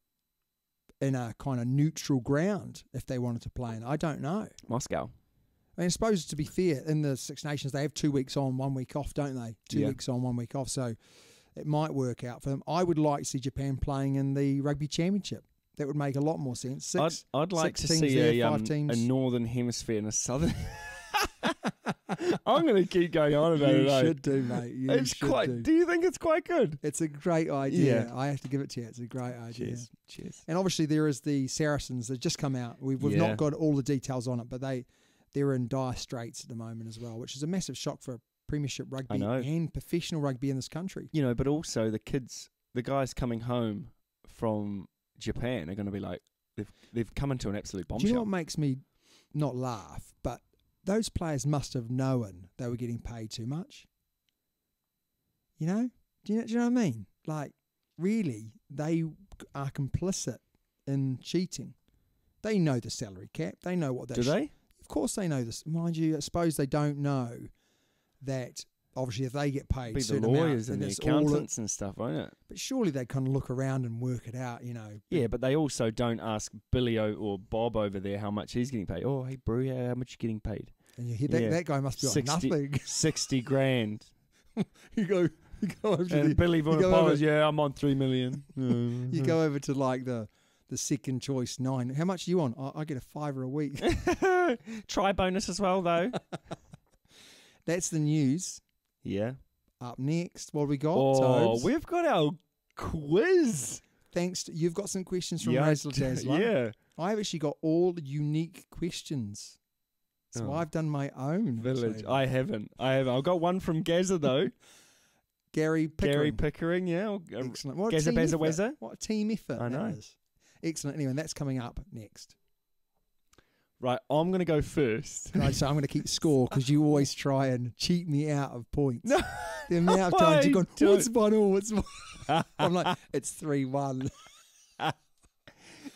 in a kind of neutral ground if they wanted to play in. I don't know.
Moscow.
I mean, I suppose to be fair, in the Six Nations they have 2 weeks on, 1 week off, don't they? 2 weeks on, 1 week off. So it might work out for them. I would like to see Japan playing in the Rugby Championship. That would make a lot more sense.
I'd like to see a Northern Hemisphere and a Southern. I'm going to keep going on about it.
You should do, mate.
Do you think it's quite good?
It's a great idea. I have to give it to you. It's a great idea.
Cheers.
And obviously there is the Saracens that just come out. We've not got all the details on it, but they're in dire straits at the moment as well, which is a massive shock for Premiership rugby and professional rugby in this country. You know,
but also the guys coming home from Japan are going to be like, they've come into an absolute bombshell.
Do you know what makes me not laugh? But those players must have known they were getting paid too much. You know? Do you know what I mean? Like, really, they are complicit in cheating. They know the salary cap. They know what they
do. They?
Of course they know this. Mind you, I suppose they don't know that obviously if they get paid,
be the lawyers and the accountants and stuff, won't it?
But surely they kind of look around and work it out, you know.
Yeah, but they also don't ask Billy or Bob over there how much he's getting paid. Oh, hey, bro, how much you getting paid?
And you hear that guy must be on nothing.
60 grand.
You go over to
and Billy Bob, I'm on 3 million.
You go over to like the second choice 9. How much are you on? I get a $5 a week.
Try bonus as well, though.
That's the news.
Yeah.
Up next, what have we got?
Oh, we've got our quiz.
You've got some questions from Razzle Dazzler.
Yeah.
I've actually got all unique questions. So I've done my own.
Village. I haven't. I've got one from Gazza, though.
Gary Pickering.
Yeah.
Excellent. What
Gazza Bazza Wazza.
What a team effort.
I know.
That is. Excellent. Anyway, that's coming up next.
Right, I'm going to go first.
Right, so I'm going to keep score because you always try and cheat me out of points. No, the amount of times you've gone, what's 1-1? What's 1? I'm like, it's 3-1.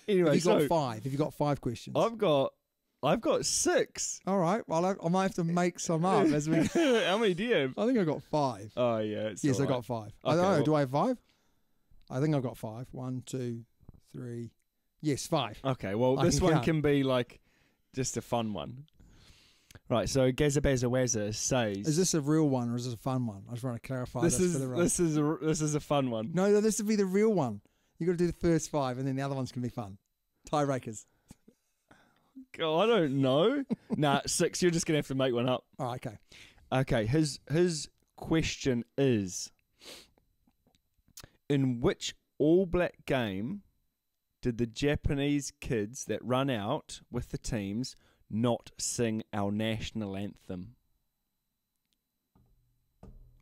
Anyway,
have you got 5? Have you got 5 questions?
I've got 6.
All right. Well, I might have to make some up as we.
How many do you have?
I think I got 5.
Oh yeah.
Yes, I got 5. I don't know. Do I have 5? I think I've got 5. 1, 2, 3. Yes, 5.
Okay. Well, this one can be like just a fun one. Right. So Gazabazawaza says,
"Is this a real one or is this a fun one?" I just want to clarify this for the road.
This is a fun one.
No, this would be the real one. You got to do the first 5, and then the other ones can be fun. Tiebreakers.
Oh, I don't know. Nah, 6. You're just gonna have to make one up.
Oh, okay.
Okay. His question is: in which All Black game did the Japanese kids that run out with the teams not sing our national anthem?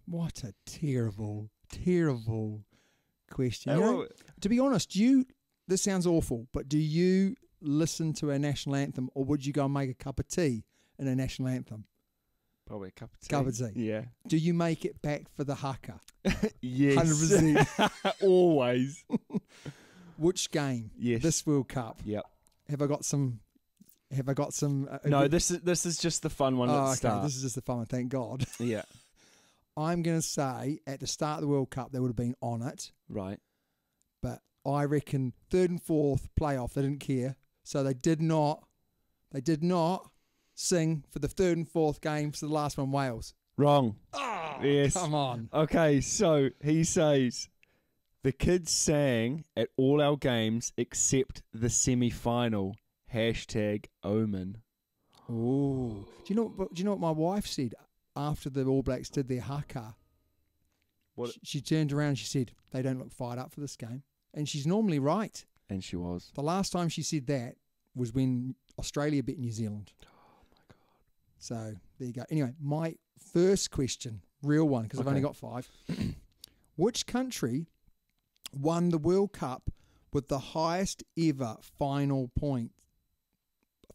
What a terrible, terrible question. You know, to be honest, this sounds awful, but do you listen to our national anthem, or would you go and make a cup of tea in a national anthem?
Probably a cup of tea.
Cup of tea.
Yeah.
Do you make it back for the haka?
Yes.
100%.
Always.
Which game?
Yes.
This World Cup.
Yep.
Have I got some?
No, this is just the fun one at the start.
This is just the fun one. Thank God.
Yeah.
I'm going to say at the start of the World Cup they would have been on it.
Right.
But I reckon 3rd and 4th playoff they didn't care, so they did not sing for the 3rd and 4th game for the last one, Wales.
Wrong.
Oh,
yes.
Come on.
Okay, so he says the kids sang at all our games except the semi-final. #Omen.
Oh. Do you know what my wife said after the All Blacks did their haka?
What?
She turned around and she said, they don't look fired up for this game. And she's normally right.
And she was.
The last time she said that was when Australia beat New Zealand.
Oh, my God.
So, there you go. Anyway, my first question, real one, because I've only got 5. Which country won the World Cup with the highest ever final point?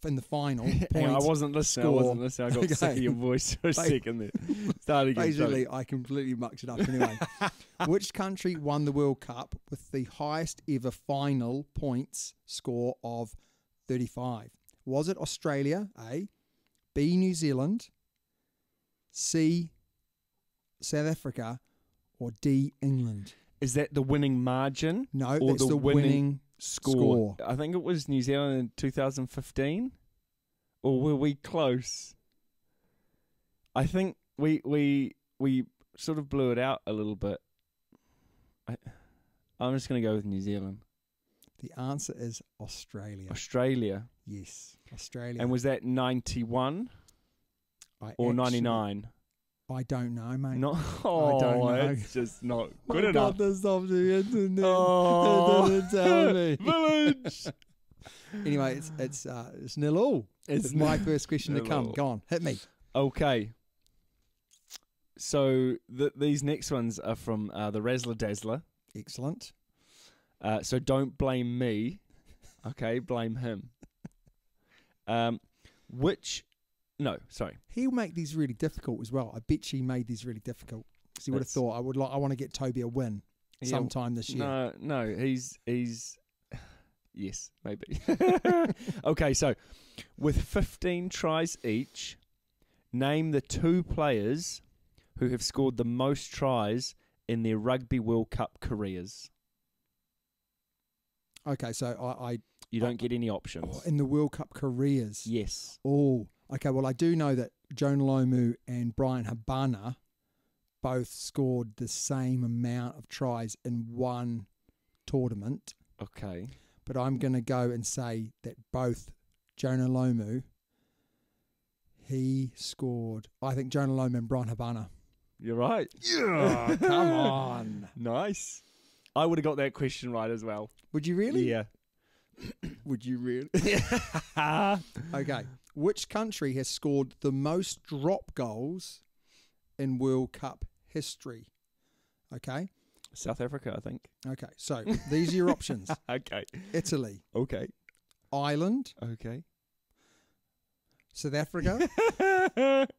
In the final,
I wasn't listening.
Score.
I wasn't listening. I got sick of your voice for a second there. Start again.
Basically, I completely mucked it up anyway. Which country won the World Cup with the highest ever final points score of 35? Was it Australia, A, B, New Zealand, C, South Africa, or D, England?
Is that the winning margin?
No, that's the winning score.
I think it was New Zealand in 2015. Or were we close? I think we sort of blew it out a little bit. I'm just going to go with New Zealand.
The answer is Australia.
Australia?
Yes, Australia.
And was that 91 or 99?
I don't know, mate.
No,
I don't know.
It's just not good enough.
Got this off the internet.
Oh,
it didn't tell me.
Village.
Anyway, it's 0-0. It's my first question to come. Go on, hit me.
Okay. So these next ones are from the Razzler Dazzler.
Excellent.
So don't blame me. Okay, blame him. No, sorry.
He'll make these really difficult as well. I bet he made these really difficult because he would have thought I want to get Toby a win sometime this year.
No, he's yes, maybe. Okay, so with 15 tries each, name the 2 players who have scored the most tries in their Rugby World Cup careers.
Okay, so
you don't get any options.
In the World Cup careers?
Yes.
Oh, okay. Well, I do know that Jonah Lomu and Brian Habana both scored the same amount of tries in one tournament.
Okay.
But I'm going to go and say that both Jonah Lomu, he scored, I think Jonah Lomu and Brian Habana.
You're right.
Yeah, come on.
Nice. I would have got that question right as well.
Would you really?
Yeah.
Would you really? Okay. Which country has scored the most drop goals in World Cup history? Okay.
South Africa, I think.
Okay, so these are your options.
Okay.
Italy.
Okay.
Ireland.
Okay.
South Africa.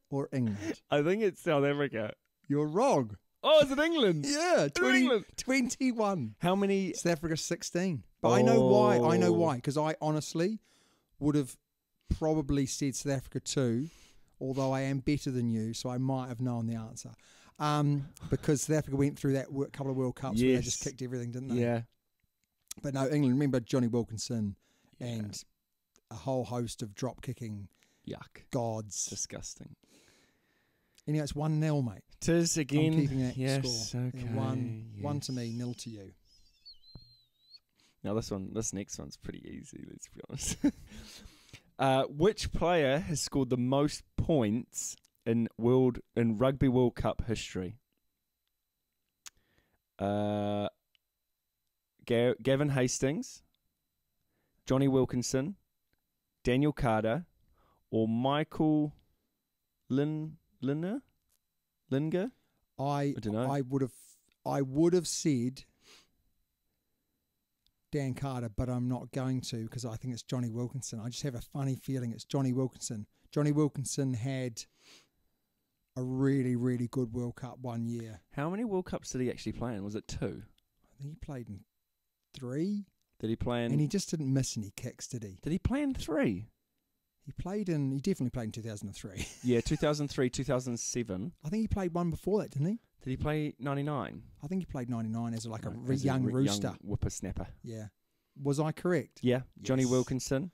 Or England.
I think it's South Africa.
You're wrong.
Oh, is it England?
Yeah, 21.
How many?
South Africa 16. But I know why. I know why. Because I honestly would have probably said South Africa 2, although I am better than you, so I might have known the answer. Because South Africa went through that couple of World Cups where they just kicked everything, didn't they?
Yeah.
But no, England, remember Jonny Wilkinson and a whole host of drop kicking gods.
Disgusting.
Anyway, it's 1-0, mate.
Tis again.
I'm keeping that score.
Okay.
One to me, 0 to you.
Now this next one's pretty easy, let's be honest. Which player has scored the most points in Rugby World Cup history? Gavin Hastings, Jonny Wilkinson, Daniel Carter, or Michael Linger? I don't know. I would have said Dan Carter, but I'm not going to because I think it's Jonny Wilkinson. I just have a funny feeling it's Jonny Wilkinson. Jonny Wilkinson had a really, really good World Cup one year. How many World Cups did he actually play in? Was it 2?
I think he played in 3.
Did he play in?
And he just didn't miss any kicks, did he?
Did he play in 3?
He definitely played in 2003.
Yeah, 2003, 2007.
I think he played one before that, didn't he?
Did he play 99?
I think he played 99 as a young rooster.
Young whippersnapper.
Yeah. Was I correct?
Yeah.
Yes.
Jonny Wilkinson,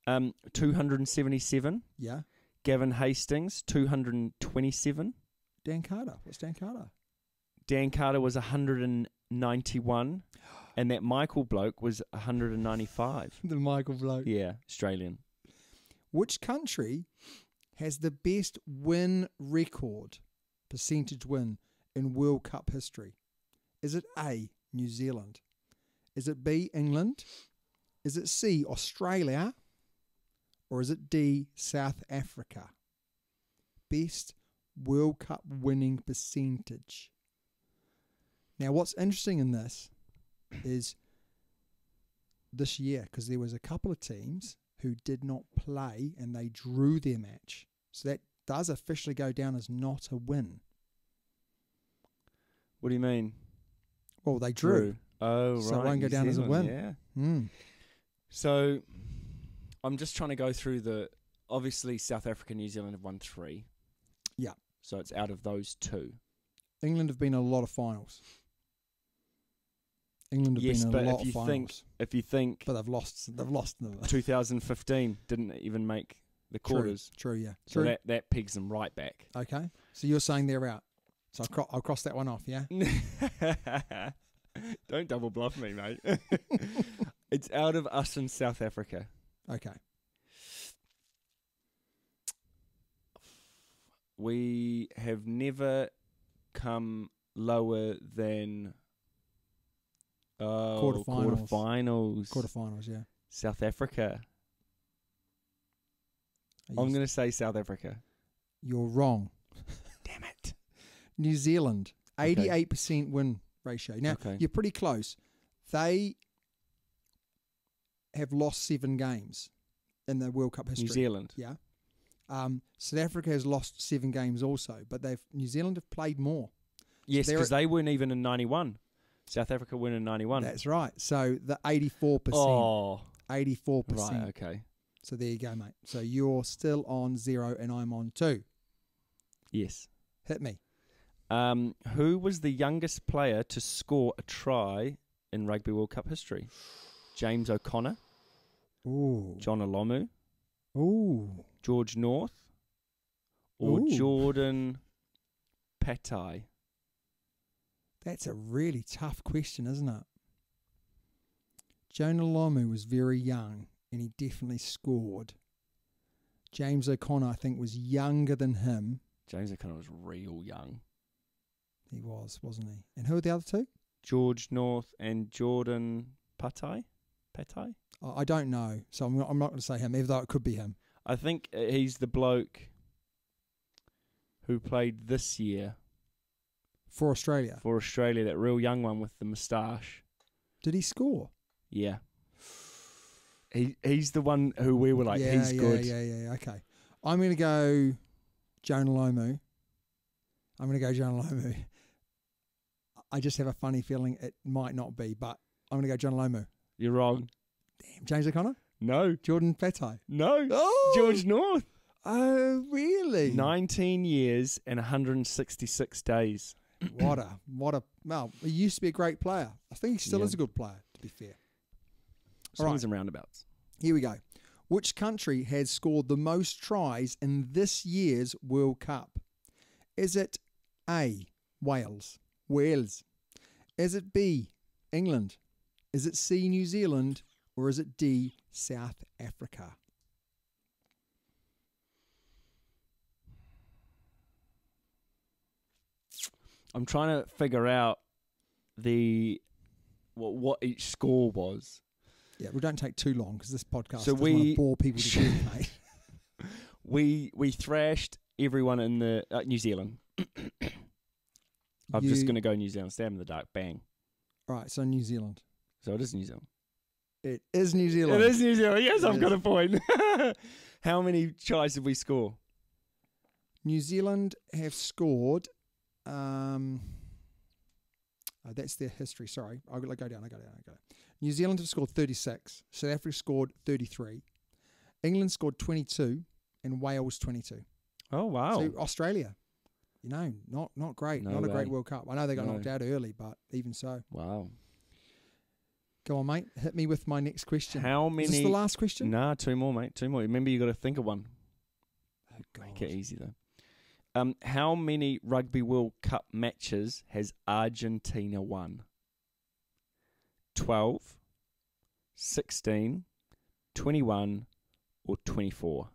277.
Yeah.
Gavin Hastings, 227.
Dan Carter. What's Dan Carter?
Dan Carter was 191. And that Michael bloke was 195.
The Michael bloke.
Yeah, Australian.
Which country has the best win record, percentage win, in World Cup history? Is it A, New Zealand? Is it B, England? Is it C, Australia? Or is it D, South Africa? Best World Cup winning percentage. Now, what's interesting in this is this year, because there was a couple of teams who did not play and they drew their match. So that does officially go down as not a win.
What do you mean?
Well, they drew.
Oh, right.
So it won't go down as a win.
Yeah.
Mm.
So I'm just trying to go through obviously South Africa and New Zealand have won 3.
Yeah.
So it's out of those 2.
England have been in a lot of finals. England have been in a lot of finals.
If you think,
but they've lost them.
2015 didn't even make the quarters.
True, yeah.
So that pegs them right back.
Okay. So you're saying they're out. So I'll cross that one off, yeah?
Don't double bluff me, mate. It's out of us in South Africa.
Okay.
We have never come lower than
Quarterfinals, yeah.
South Africa. I'm going to say South Africa.
You're wrong.
Damn it.
New Zealand, 88% win ratio. Now, you're pretty close. They have lost 7 games in the World Cup history.
New Zealand.
Yeah. South Africa has lost 7 games also, but New Zealand have played more.
Yes, because they weren't even in 91. South Africa won in 91.
That's right. So the 84%.
Oh.
84%.
Right, okay.
So there you go, mate. So you're still on 0 and I'm on 2.
Yes.
Hit me.
Who was the youngest player to score a try in Rugby World Cup history? James O'Connor?
Ooh.
John Alomu?
Ooh.
George North? Or Jordan Patai?
That's a really tough question, isn't it? Jonah Lomu was very young and he definitely scored. James O'Connor, I think, was younger than him.
James O'Connor was real young.
He was, wasn't he? And who are the other 2?
George North and Jordan Patai?
I don't know, so I'm not going to say him, even though it could be him.
I think he's the bloke who played this year
For Australia?
For Australia, that real young one with the moustache.
Did he score?
Yeah. He's the one who we were like, he's good.
Yeah. Okay. I'm going to go Jonah Lomu. I just have a funny feeling it might not be, but I'm going to go Jonah Lomu.
You're wrong.
Damn. James O'Connor?
No.
Jordan Fatai?
No.
Oh!
George North.
Oh, really?
19 years and 166 days.
Well, he used to be a great player. I think he still is a good player, to be fair.
Swings and roundabouts.
Here we go. Which country has scored the most tries in this year's World Cup? Is it A, Wales? Is it B, England? Is it C, New Zealand? Or is it D, South Africa?
I'm trying to figure out what each score was.
Yeah, we don't take too long because this podcast
so
doesn't want to bore people to death, mate.
We thrashed everyone in the New Zealand. I'm just going to go New Zealand. Stab in the dark. Bang.
All right, so New Zealand.
So it is New Zealand.
It is New Zealand.
It is New Zealand. Yes, I've got a point. How many tries did we score?
New Zealand have scored... that's their history. Sorry, I go down. New Zealand have scored 36. South Africa scored 33. England scored 22, and Wales 22.
Oh wow!
So Australia, not great. Not a great World Cup. I know they got knocked out early, but even so.
Wow.
Go on, mate. Hit me with my next question.
How many?
Is this the last question?
Nah, two more, mate. Two more. Remember, you got to think of one.
Oh, God.
Make it easy though. How many Rugby World Cup matches has Argentina won? 12, 16, 21, or 24?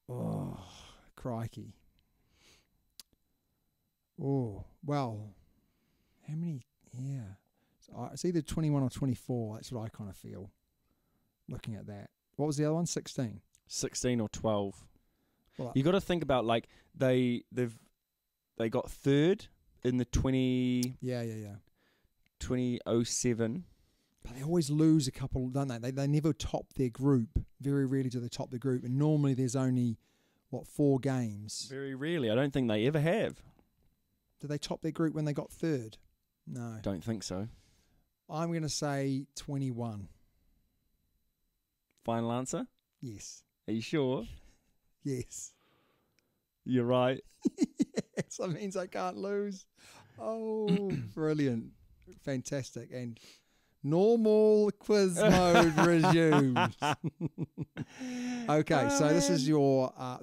Oh, crikey. Oh, well, how many? Yeah. So it's either 21 or 24. That's what I kind of feel looking at that. What was the other one? 16?
16 or 12.
Well,
you got to think about they got third in the 2007.
But they always lose a couple, don't they? They never top their group. Very rarely do they top the group, and normally there's only 4 games.
Very rarely. I don't think they ever have.
Did they top their group when they got third? No.
Don't think so.
I'm going to say 21.
Final answer?
Yes.
Are you sure?
Yes.
You're right.
Yes, that means I can't lose. Oh, brilliant. Fantastic. And normal quiz mode resumes. Okay, so this is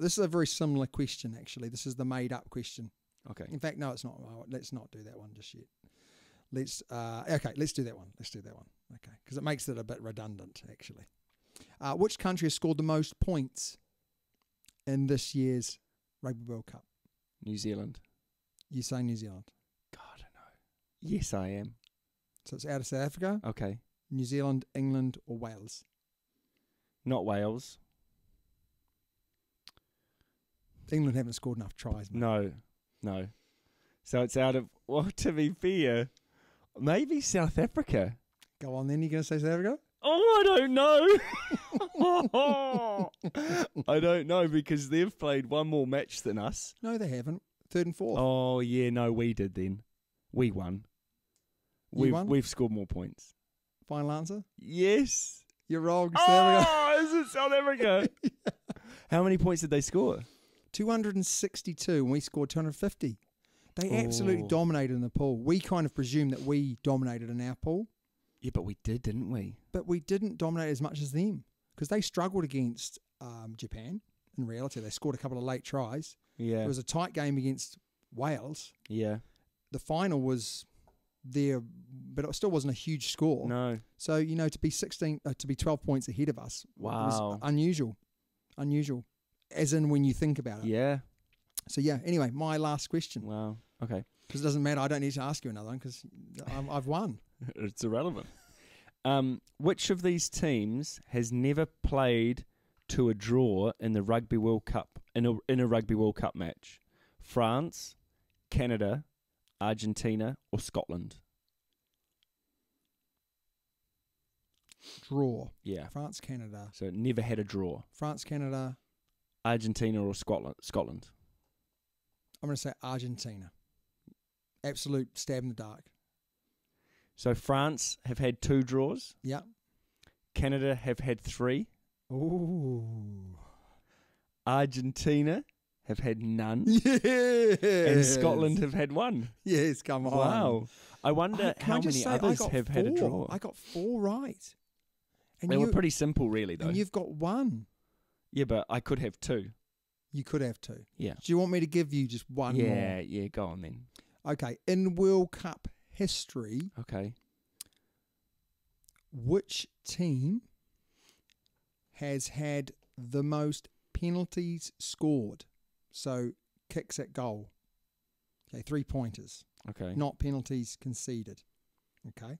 this is a very similar question, actually. This is the made up question.
Okay.
In fact, no, it's not. Let's not do that one just yet. Let's do that one. Okay, because it makes it a bit redundant, actually. Which country has scored the most points in this year's Rugby World Cup?
New Zealand.
You say New Zealand?
God, I don't know. Yes, I am.
So it's out of South Africa?
Okay.
New Zealand, England, or Wales?
Not Wales.
England haven't scored enough tries, mate.
No. So it's out of, to be fair, maybe South Africa.
Go on then, you're going to say South Africa?
Oh, I don't know. I don't know because they've played one more match than us.
No, they haven't. 3rd and 4th.
Oh, yeah, no, we did then. We won. We've scored more points.
Final answer?
Yes.
You're wrong. South Africa.
Is it South Africa? Yeah. How many points did they score?
262, and we scored 250. They absolutely dominated in the pool. We kind of presumed that we dominated in our pool.
Yeah, but we did, didn't we?
But we didn't dominate as much as them because they struggled against Japan. In reality, they scored a couple of late tries.
Yeah.
It was a tight game against Wales.
Yeah.
The final was there, but it still wasn't a huge score.
No.
So, to be 12 points ahead of us was unusual. Unusual. As in when you think about it.
Yeah.
So, anyway, my last question.
Wow. Okay.
Because it doesn't matter. I don't need to ask you another one because I've won.
It's irrelevant. Which of these teams has never played to a draw in the Rugby World Cup in a Rugby World Cup match? France, Canada, Argentina, or Scotland?
Draw.
Yeah.
France, Canada.
So it never had a draw.
France, Canada.
Argentina or Scotland?
I'm going to say Argentina. Absolute stab in the dark.
So France have had 2 draws.
Yeah.
Canada have had 3.
Ooh.
Argentina have had none.
Yes.
And Scotland have had 1.
Yes, come on.
Wow. I wonder how many others have had a draw.
I got 4 right. And
they were pretty simple, really, though.
And you've got 1.
Yeah, but I could have 2.
You could have 2.
Yeah.
Do you want me to give you just one more?
Yeah, go on then.
Okay. In World Cup history,
Okay.
which team has had the most penalties scored? So kicks at goal. Okay, 3-pointers.
Okay.
Not penalties conceded. Okay.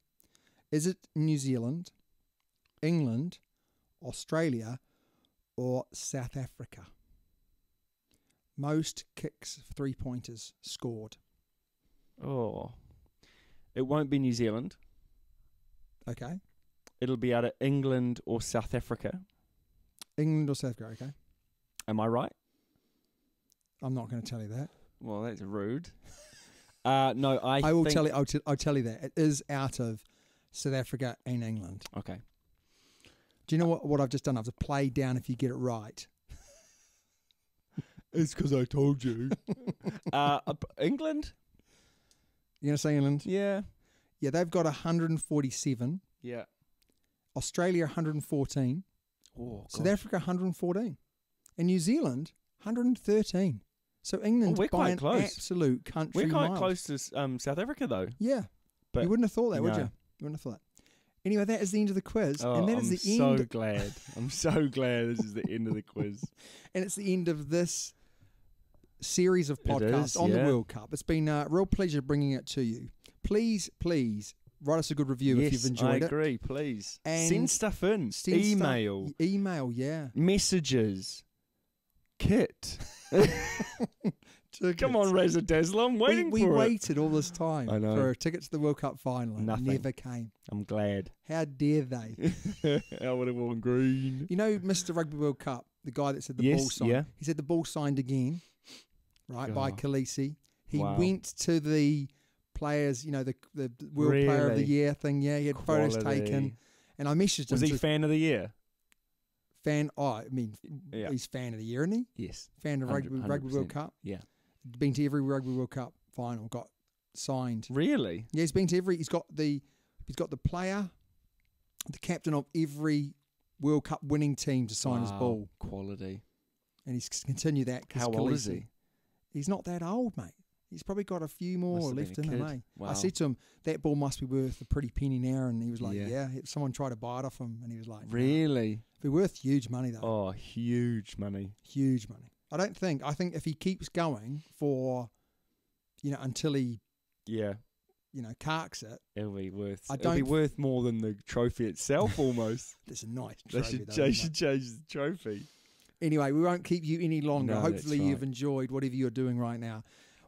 Is it New Zealand, England, Australia, or South Africa? Most kicks, 3-pointers scored.
Oh. It won't be New Zealand.
Okay.
It'll be out of England or South Africa.
England or South Africa, okay.
Am I right?
I'm not going to tell you that.
Well, that's rude. No,
I will tell you. I'll tell you that it is out of South Africa and England.
Okay.
Do you know what I've just done? I've just played down if you get it right.
It's because I told you. England?
You're going to say England?
Yeah.
Yeah, they've got 147.
Yeah.
Australia 114.
Oh,
South Africa 114. And New Zealand 113. So England by an absolute country
We're quite
mile.
close to South Africa, though.
Yeah.
But
you wouldn't have thought that, would
no.
you? You wouldn't have thought that. Anyway, that is the end of the quiz.
Oh,
and that is the end.
I'm so glad. I'm so glad this is the end of the quiz.
And it's the end of this series of podcasts on the World Cup. It's been a real pleasure bringing it to you. Please write us a good review if you've enjoyed it.
I agree, please.
And
send stuff in. Email.
Email, yeah.
Messages. Kit. Come on, Reza Dazzler. I'm waiting for it.
We waited all this time for a ticket to the World Cup final.
Nothing.
Never came.
I'm glad.
How dare they?
I would have worn green.
You know, Mr. Rugby World Cup, the guy that said the ball signed.
Yeah.
He said the ball signed again, right, by Khaleesi. He
Wow.
went to the players, you know, the World Player of the Year thing. Yeah, he had photos taken. And I messaged him.
Was he fan of the year?
He's fan of the year, isn't he?
Yes.
Fan of Rugby World Cup.
Yeah.
Been to every Rugby World Cup final, got signed.
Really?
Yeah, he's been to every. He's got the player, the captain of every World Cup winning team to sign his ball.
Quality.
And he's continued that.
How old is he?
He's not that old, mate. He's probably got a few more left in him, eh?
Wow.
I said to him, that ball must be worth a pretty penny now, and he was like, yeah. Someone tried to buy it off him, and he was like,
really?
It'd be worth huge money, though.
Oh, huge money.
Huge money. I think if he keeps going for, until he, carks it.
It'll be worth more than the trophy itself, almost.
It's a nice trophy,
They should change the trophy.
Anyway, we won't keep you any longer.
No,
Hopefully you've enjoyed whatever you're doing right now.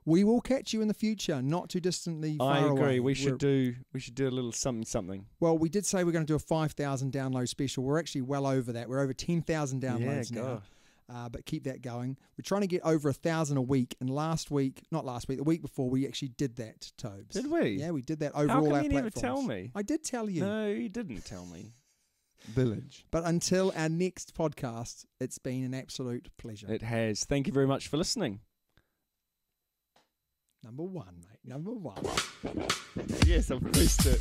We will catch you in the future, not too distantly far away.
I agree. We should do a little something.
Well, we did say we're going to do a 5,000 download special. We're actually well over that. We're over 10,000 downloads now. But keep that going. We're trying to get over 1,000 a week. And the week before, we actually did that, Tobes.
Did we?
Yeah, we did that over
all our platforms.
How come you
never tell me?
I did tell you.
No, you didn't tell me. Village.
But until our next podcast, it's been an absolute pleasure.
It has. Thank you very much for listening.
Number 1, mate. Number 1.
Yes, I've missed it.